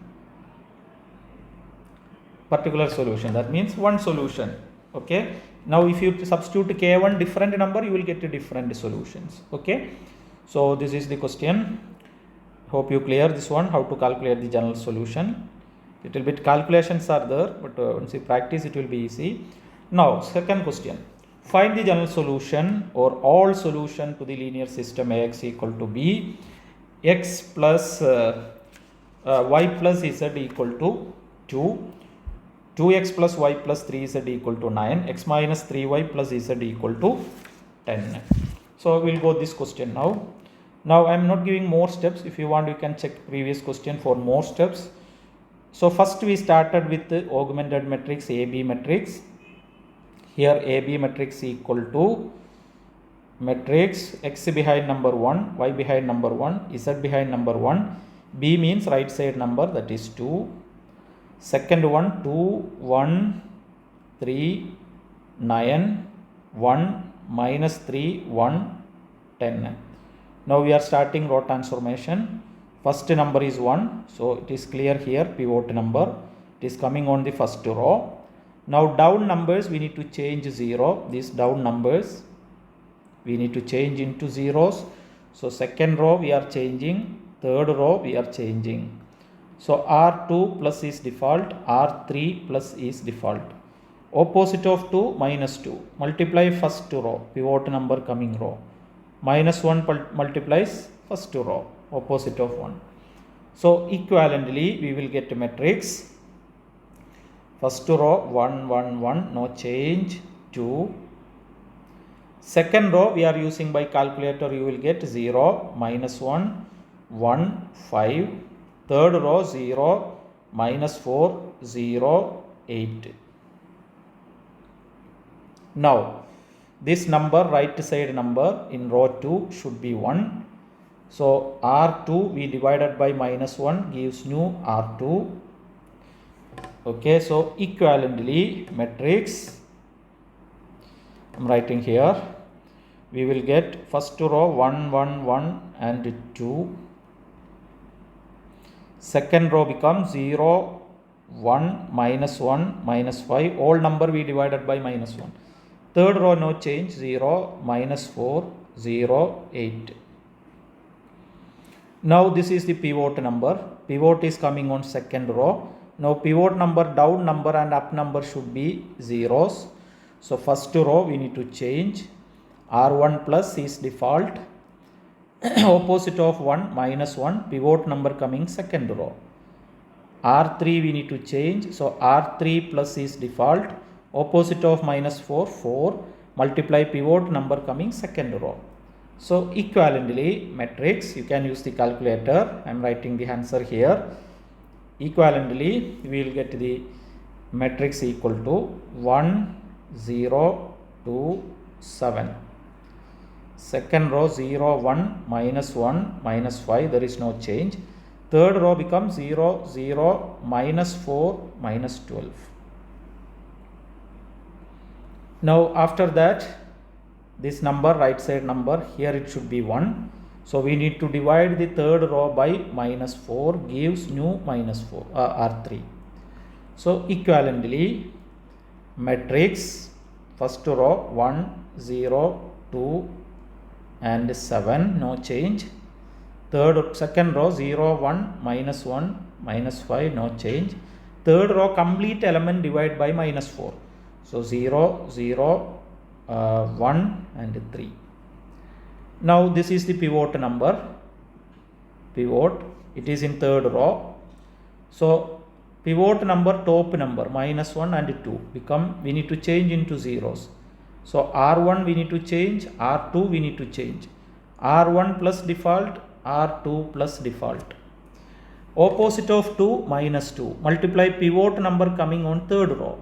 Particular solution, that means one solution. Okay, now if you substitute k1 different number, you will get different solutions. Okay, so this is the question. Hope you clear this one, how to calculate the general solution. Little bit calculations are there, but once you practice it will be easy. Now second question, find the general solution or all solution to the linear system Ax equal to b, x plus y plus z equal to 2, 2x plus y plus 3z equal to 9, x minus 3y plus z equal to 10. So we'll go this question now. Now I am not giving more steps. If you want, you can check previous question for more steps. So first we started with the augmented matrix AB matrix. Here AB matrix equal to matrix x behind number 1, y behind number 1, z behind number 1, b means right side number, that is 2. Second one 2, 1, 3, 9, 1, minus 3, 1, 10. Now we are starting row transformation. First number is 1, so it is clear here, pivot number. It is coming on the first row. Now down numbers we need to change 0. These down numbers we need to change into zeros. So second row we are changing, third row we are changing. So R2 plus is default, R3 plus is default. Opposite of 2 minus 2. Multiply first row, pivot number coming row. Minus 1 multiplies first row, opposite of 1. So equivalently we will get a matrix. First row 1, 1, 1, no change, 2. Second row we are using by calculator, you will get 0, minus 1, 1, 5. Third row 0, minus 4, 0, 8. Now this number, right side number in row 2 should be 1. So R2 we divided by minus 1 gives new R2. Okay, so equivalently matrix, I am writing here, we will get first row 1, 1, 1 and 2. Second row becomes 0, 1, minus 1, minus 5. All number we divided by minus 1. Third row no change, 0, minus 4, 0, 8. Now this is the pivot number. Pivot is coming on second row. Now pivot number, down number and up number should be zeros. So first row we need to change. R1 plus is default. Opposite of 1 minus 1, pivot number coming second row. R3 we need to change. So R3 plus is default. Opposite of minus 4, 4. Multiply pivot number coming second row. So equivalently matrix, you can use the calculator. I am writing the answer here. Equivalently we will get the matrix equal to 1, 0, 2, 7. Second row 0, 1, minus 1, minus 5, there is no change. Third row becomes 0, 0, minus 4, minus 12. Now after that, this number, right side number, here it should be 1. So we need to divide the third row by minus 4 gives new minus 4, R3. So equivalently matrix, first row 1, 0, 2 and 7, no change. Second row 0, 1, minus 1, minus 5, no change. Third row complete element divided by minus 4. So 0, 0, 1 and 3. Now this is the pivot number. Pivot, it is in third row. So pivot number, top number, minus 1 and 2 become, we need to change into zeros. So R1 we need to change, R2 we need to change. R1 plus default, R2 plus default. Opposite of 2 minus 2. Multiply pivot number coming on third row.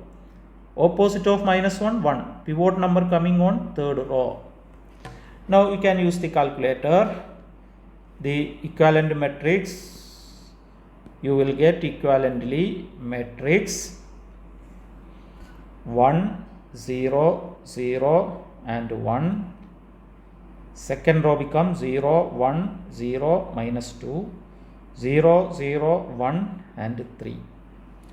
Opposite of minus 1, 1. Pivot number coming on third row. Now you can use the calculator. The equivalent matrix you will get equivalently matrix 1 0 0 and 1. Second row becomes 0 1 0 minus 2 0 0 1 and 3.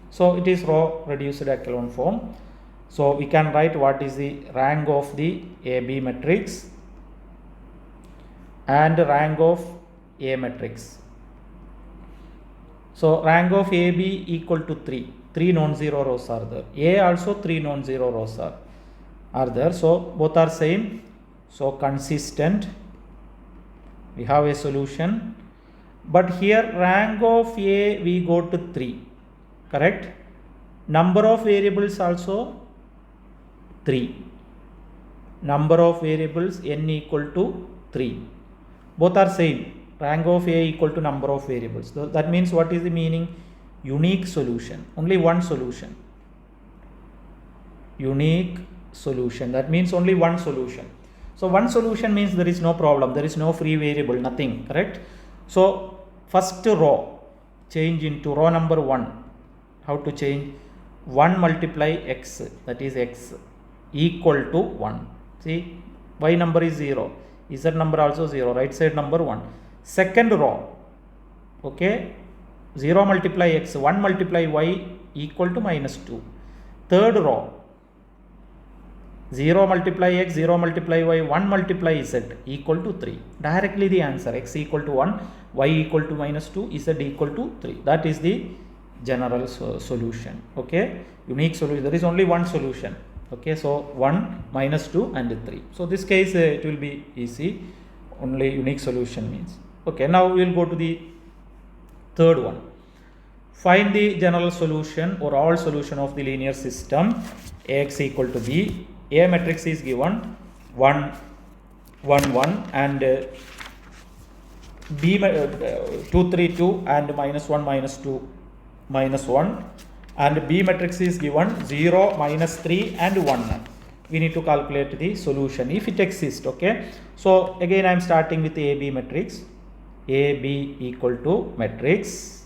So it is row reduced echelon form. So we can write what is the rank of the AB matrix and rank of A matrix. So rank of AB equal to 3. 3 non-zero rows are there. A also 3 non-zero rows are there. So both are same. So consistent. We have a solution. But here rank of A we go to 3. Correct? Number of variables also 3. Number of variables n equal to 3. Both are same. Rank of A equal to number of variables. So that means what is the meaning? Unique solution. Only one solution. Unique solution. That means only one solution. So one solution means there is no problem. There is no free variable. Nothing. Correct? So first row change into row number 1. How to change? 1 multiply x, that is x, equal to 1. See, y number is 0, z number also 0, right side number 1. Second row, okay, 0 multiply x, 1 multiply y equal to minus 2. Third row, 0 multiply x, 0 multiply y, 1 multiply z equal to 3. Directly the answer, x equal to 1, y equal to minus 2, z equal to 3. That is the general solution. Okay, unique solution. There is only one solution. Okay, so 1 minus 2 and 3. So this case it will be easy. Only unique solution means. Okay, now we will go to the third one. Find the general solution or all solution of the linear system Ax equal to b. A matrix is given 1 1 1 and b 2 3 2 and minus 1 minus 2 minus 1, and B matrix is given 0 minus 3 and 1. We need to calculate the solution if it exists. Okay, so again I am starting with AB matrix. AB equal to matrix,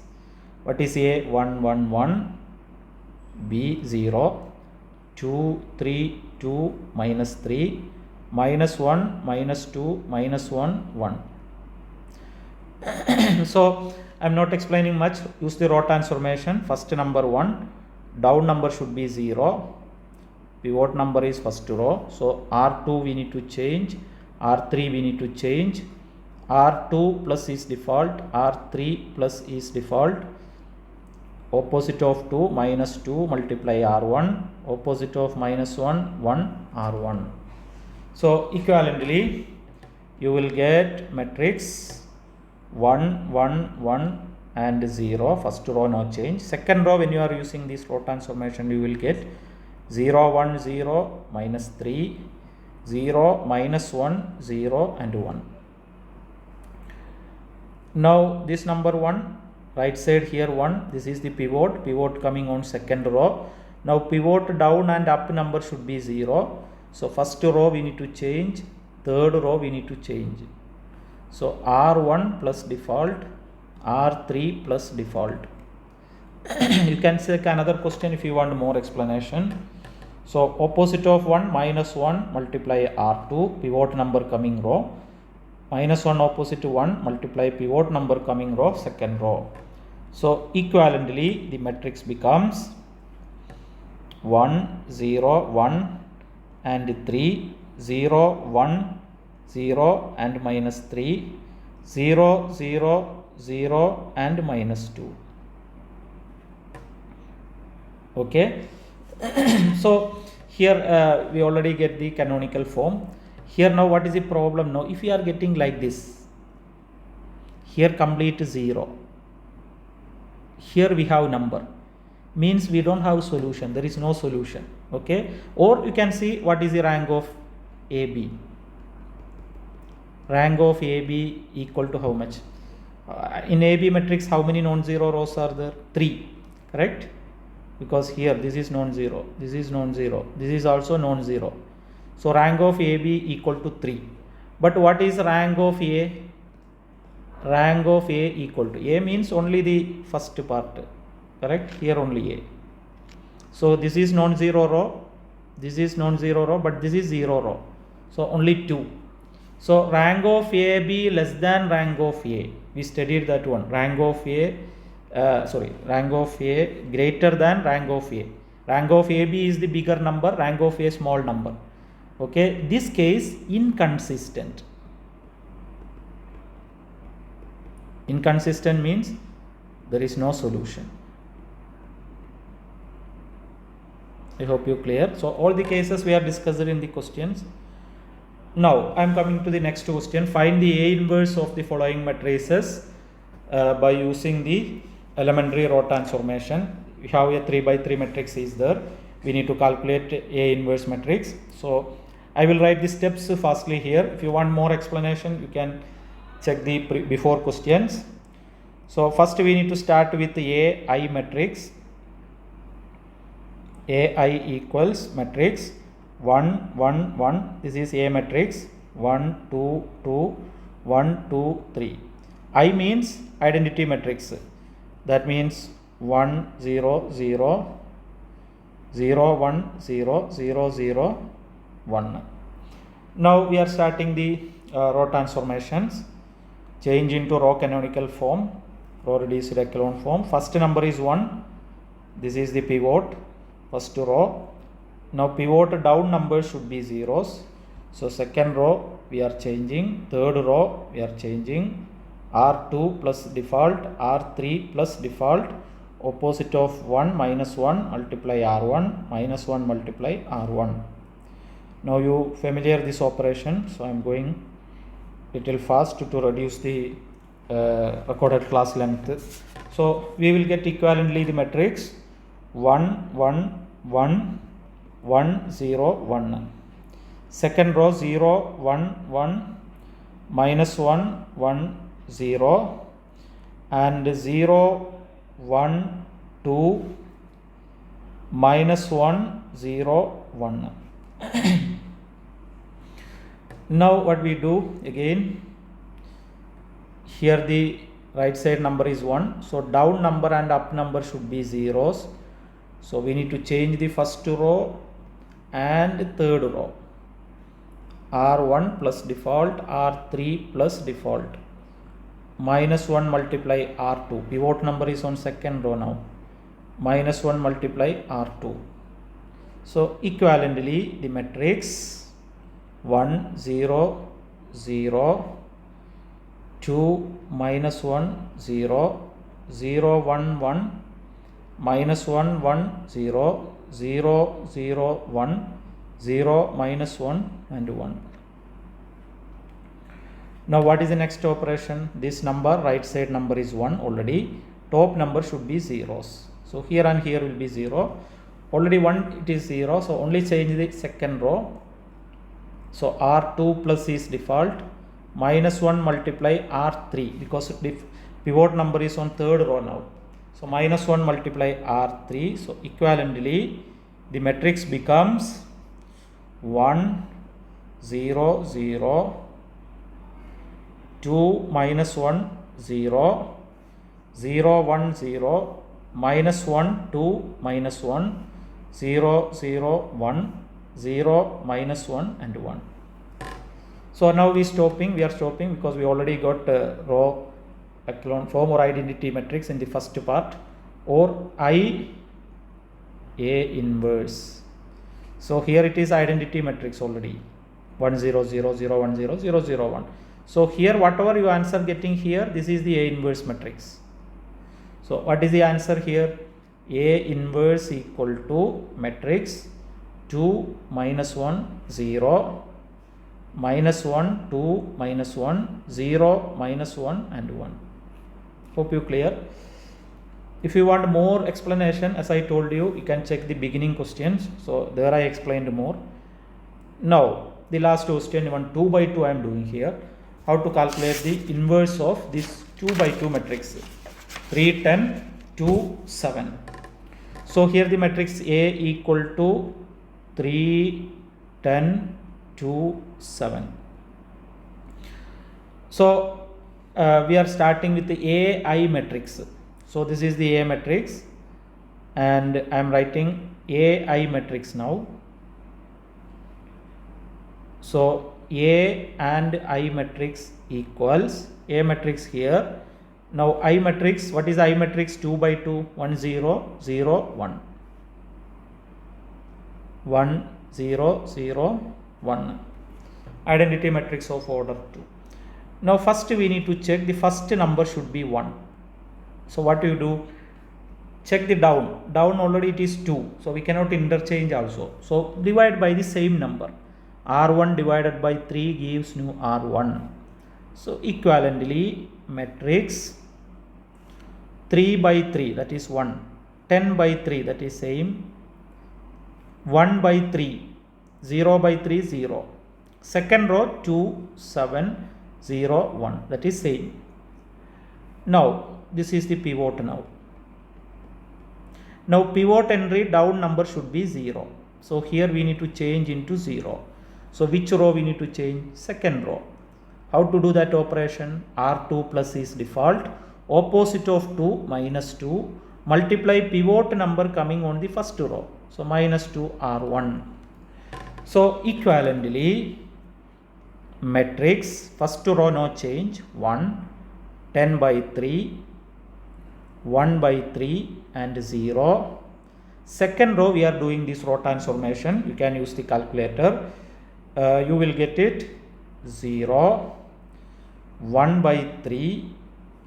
what is A? 1 1 1, B 0, 2 3 2 minus 3, minus 1 minus 2 minus 1 1. So I am not explaining much. Use the row transformation. First number 1, down number should be 0, pivot number is first row. So R2 we need to change, R3 we need to change, R2 plus is default, R3 plus is default. Opposite of 2 minus 2 multiply R1, opposite of minus 1 1 R1. So equivalently you will get matrix 1 1 1 and 0. First row no change. Second row, when you are using this row transformation, you will get 0 1 0 minus 3 0 minus 1 0 and 1. Now this number 1, right side here 1, this is the pivot coming on second row. Now pivot down and up number should be 0. So first row we need to change, third row we need to change. So R1 plus default, R3 plus default. You can take another question if you want more explanation. So opposite of 1 minus 1 multiply R2, pivot number coming row, minus 1 opposite to 1 multiply pivot number coming row, second row. So equivalently the matrix becomes 1 0 1 and 3 0 1 0 and minus 3 0 0 0 and minus 2. Okay. So here we already get the canonical form. Here now what is the problem? Now if we are getting like this, here complete 0, here we have number, means we don't have solution, there is no solution. Okay, or you can see what is the rank of AB. Rank of AB equal to how much? In AB matrix how many non-zero rows are there? 3, correct? Because here this is non-zero, this is non-zero, this is also non-zero. So rank of AB equal to 3. But what is rank of A? rank of A equal to, A means only the first part, correct? Here only A. So this is non-zero row, this is non-zero row, but this is 0 row. So only 2. So rank of AB less than rank of A. We studied that one. Rank of A, rank of A greater than rank of A. Rank of AB is the bigger number, rank of A small number. Okay, this case inconsistent. Inconsistent means there is no solution. I hope you clear. So all the cases we are discussed in the questions. Now I am coming to the next question. Find the A inverse of the following matrices by using the elementary row transformation. We have a 3 by 3 matrix is there. We need to calculate A inverse matrix. So I will write the steps fastly here. If you want more explanation, you can check the before questions. So first we need to start with the AI matrix. AI equals matrix 1 1 1. This is A matrix 1 2 2 1 2 3. I means identity matrix. That means 1 0 0 0 1 0 0 0 1. Now we are starting the row transformations. Change into row canonical form, row reduced echelon form. First number is 1. This is the pivot, first row. Now pivot down number should be zeros. So second row we are changing, third row we are changing. R2 plus default, R3 plus default, opposite of 1 minus 1 multiply R1 minus 1 multiply R1. Now you familiar this operation, so I am going little fast to reduce the recorded class length. So we will get equivalently the matrix 1 1 1 1 0 1. Second row 0 1 1 minus 1 1 0 and 0 1 2 minus 1 0 1. Now what we do again, here the right side number is 1, so down number and up number should be zeros. So we need to change the first row and third row. R1 plus default, R3 plus default, minus 1 multiply R2. Pivot number is on second row now. Minus 1 multiply R2. So equivalently the matrix 1 0 0 2 minus 1 0 0 1 1 minus 1 1 0 0 0 1 0 minus 1 and 1. Now what is the next operation? This number, right side number is 1 already, top number should be zeros. So here and here will be 0. Already 1 it is 0, so only change the second row. So R2 plus is default, minus 1 multiply R3 because pivot number is on third row now. So minus 1 multiply R3. So equivalently the matrix becomes 1 0 0 2 minus 1 0 0 1 0 minus 1 2 minus 1 0 0 1 0 minus 1 and 1. So now we are stopping because we already got row echelon form or identity matrix in the first part, or I A inverse. So here it is identity matrix already 1 0 0 0 1 0 0 0 1. So here whatever you answer getting here, this is the A inverse matrix. So what is the answer here? A inverse equal to matrix 2 minus 1 0 minus 1 2 minus 1 0 minus 1 and 1. Hope you clear. If you want more explanation, as I told you, you can check the beginning questions. So there I explained more. Now the last question, one 2 by 2 I am doing here. How to calculate the inverse of this 2 by 2 matrix 3 10 2 7. So here the matrix A equal to 3 10 2 7. So we are starting with the AI matrix. So this is the A matrix, and I am writing AI matrix now. So A and I matrix equals A matrix here. Now I matrix, what is I matrix? 2 by 2, 1 0 0 1, 1 0 0 1, identity matrix of order 2. Now first we need to check the first number should be 1. So what you do? Check the down already it is 2, so we cannot interchange also. So divide by the same number. R1 divided by 3 gives new R1. So equivalently matrix 3 by 3, that is 1, 10 by 3, that is same, 1 by 3, 0 by 3, 0, second row 2 7 0 1, that is same. Now this is the pivot now. Now pivot entry down number should be 0. So here we need to change into 0. So which row we need to change? Second row. How to do that operation? R2 plus is default. Opposite of 2 minus 2. Multiply pivot number coming on the first row. So minus 2 R1. So equivalently matrix first row no change, 1, 10 by 3, 1 by 3 and 0. Second row we are doing this row transformation. You can use the calculator. You will get it 0, 1 by 3,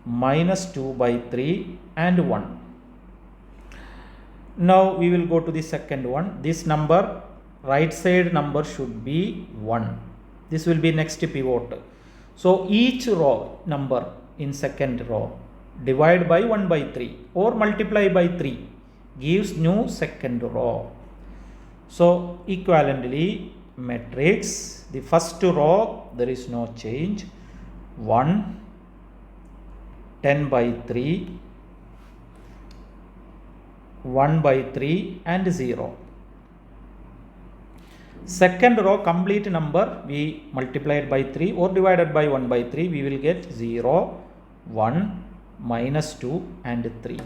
minus 2 by 3 and 1. Now we will go to the second one. This number, right side number should be 1. This will be next pivot. So each row number in second row divide by 1 by 3 or multiply by 3 gives new second row. So equivalently matrix, the first row there is no change, 1, 10 by 3, 1 by 3 and 0. Second row complete number we multiplied by 3 or divided by 1 by 3, we will get 0, 1, minus 2 and 3.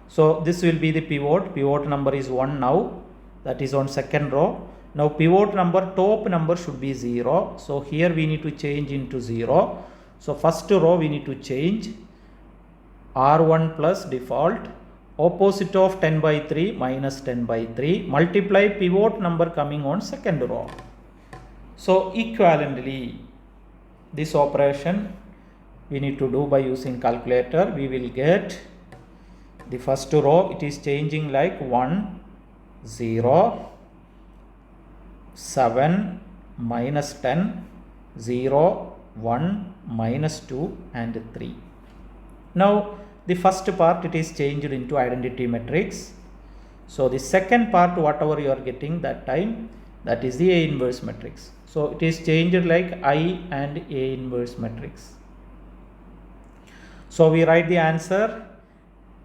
So this will be the pivot. Pivot number is 1 now, that is on second row. Now pivot number, top number should be 0. So here we need to change into 0. So first row we need to change R1 plus default. Opposite of 10 by 3 minus 10 by 3. Multiply pivot number coming on second row. So equivalently this operation we need to do by using calculator. We will get the first row, it is changing like 1, 0, 7, minus 10, 0, 1, minus 2 and 3. Now the first part it is changed into identity matrix. So the second part whatever you are getting that time, that is the A inverse matrix. So it is changed like I and A inverse matrix. So we write the answer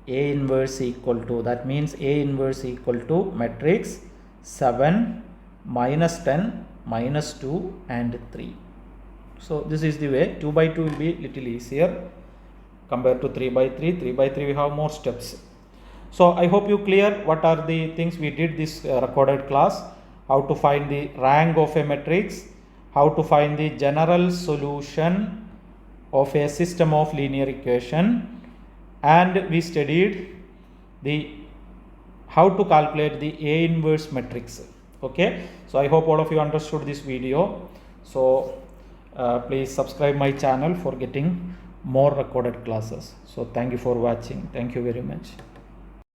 A inverse equal to, that means A inverse equal to matrix 7, minus 10, minus 2 and 3. So this is the way. 2 by 2 will be little easier compared to 3 by 3. 3 by 3 we have more steps. So I hope you clear what are the things we did this recorded class. How to find the rank of a matrix, how to find the general solution of a system of linear equation, and we studied the how to calculate the A inverse matrix. Okay, so I hope all of you understood this video. So please subscribe my channel for getting more recorded classes. So thank you for watching. Thank you very much.